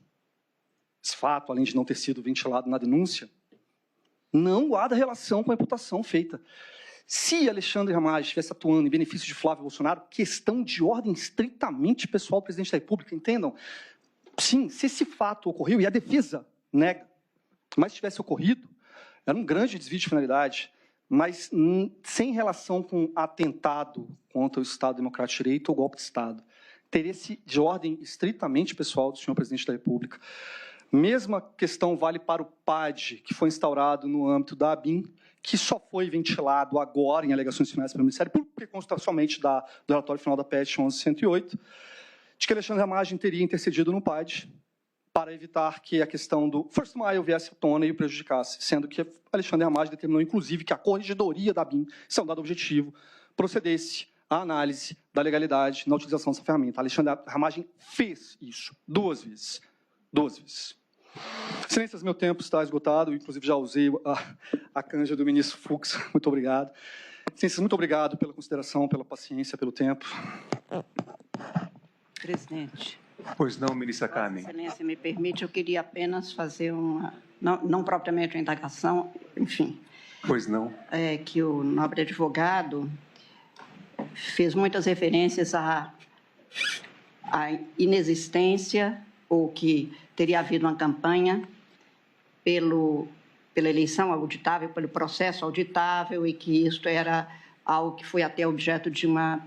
esse fato, além de não ter sido ventilado na denúncia, não há relação com a imputação feita. Se Alexandre Ramagem estivesse atuando em benefício de Flávio Bolsonaro, questão de ordem estritamente pessoal do presidente da República, entendam? Sim, se esse fato ocorreu, e a defesa nega, mas tivesse ocorrido, era um grande desvio de finalidade, mas sem relação com atentado contra o Estado Democrático de Direito ou golpe de Estado. Teria-se de ordem estritamente pessoal do senhor presidente da República. Mesma questão vale para o PAD, que foi instaurado no âmbito da ABIN, que só foi ventilado agora em alegações finais pelo Ministério Público, porque consta somente do relatório final da PET 11.108, de que Alexandre Ramagem teria intercedido no PAD para evitar que a questão do first mile viesse à tona e o prejudicasse, sendo que Alexandre Ramagem determinou, inclusive, que a corregedoria da BIM, isso é um dado objetivo, procedesse à análise da legalidade na utilização dessa ferramenta. Alexandre Ramagem fez isso 2 vezes. 2 vezes. Excelências, meu tempo está esgotado, inclusive já usei a canja do ministro Fux. Muito obrigado. Excelências, muito obrigado pela consideração, pela paciência, pelo tempo. Presidente. Pois não, ministra Carmen. Excelência, me permite, eu queria apenas fazer uma, não propriamente uma indagação, enfim. Pois não. Que o nobre advogado fez muitas referências à inexistência ou que teria havido uma campanha pela eleição auditável, pelo processo auditável, e que isto era algo que foi até objeto de uma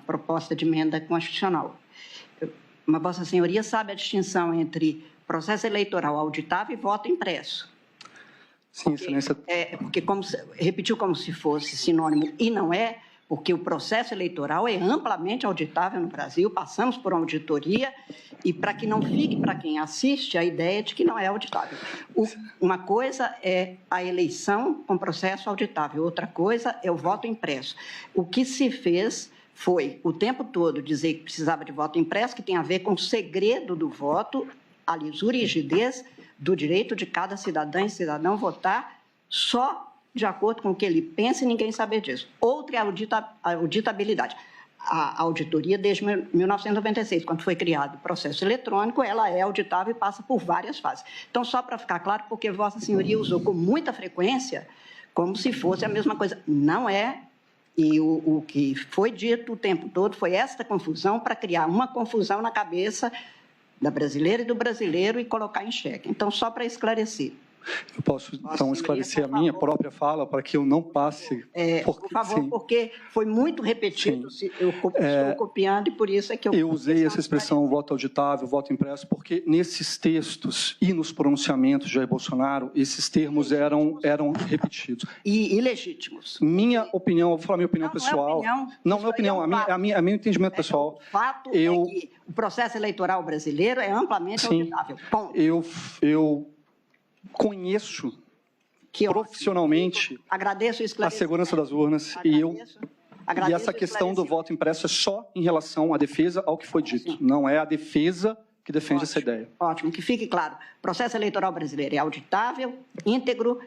proposta de emenda constitucional. Mas Vossa Senhoria sabe a distinção entre processo eleitoral auditável e voto impresso. Sim, Excelência. Porque repetiu como se fosse sinônimo, e não é, porque o processo eleitoral é amplamente auditável no Brasil, passamos por uma auditoria, e para que não fique para quem assiste a ideia de que não é auditável. Uma coisa é a eleição com processo auditável, outra coisa é o voto impresso. O que se fez foi, o tempo todo, dizer que precisava de voto impresso, que tem a ver com o segredo do voto, a lisura e rigidez do direito de cada cidadã e cidadão votar só de acordo com o que ele pensa e ninguém saber disso. Outra é a auditabilidade. A auditoria, desde 1996, quando foi criado o processo eletrônico, ela é auditável e passa por várias fases. Então, só para ficar claro, porque Vossa Senhoria usou com muita frequência, como se fosse a mesma coisa. Não é. E o que foi dito o tempo todo foi esta confusão para criar uma confusão na cabeça da brasileira e do brasileiro e colocar em xeque. Então, só para esclarecer. Eu posso, então, esclarecer a minha própria fala para que eu não passe... Por favor, porque foi muito repetido, eu estou copiando, e por isso é que eu usei essa expressão voto auditável, voto impresso, porque nesses textos e nos pronunciamentos de Jair Bolsonaro, esses termos eram repetidos. E ilegítimos. Minha opinião, eu vou falar minha opinião pessoal. Não é opinião, a meu entendimento pessoal. O fato é que o processo eleitoral brasileiro é amplamente auditável. Ponto. Eu conheço profissionalmente a segurança das urnas e essa questão do voto impresso é só em relação à defesa ao que foi dito. Não é a defesa que defende essa ideia. Ótimo, que fique claro. O processo eleitoral brasileiro é auditável, íntegro,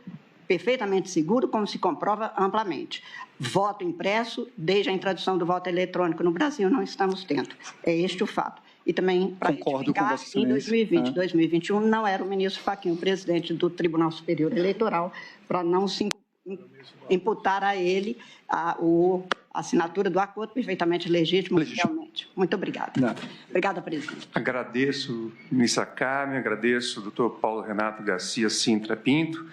perfeitamente seguro, como se comprova amplamente. Voto impresso, desde a introdução do voto eletrônico no Brasil, não estamos tendo. É este o fato. E também, para retificar, em 2020, 2021, não era o ministro Fachin o presidente do Tribunal Superior Eleitoral, para não se imputar a ele a assinatura do acordo perfeitamente legítimo, realmente. Muito obrigada. Obrigada, presidente. Agradeço, ministra Carmen, agradeço, doutor Paulo Renato Garcia Sintra Pinto.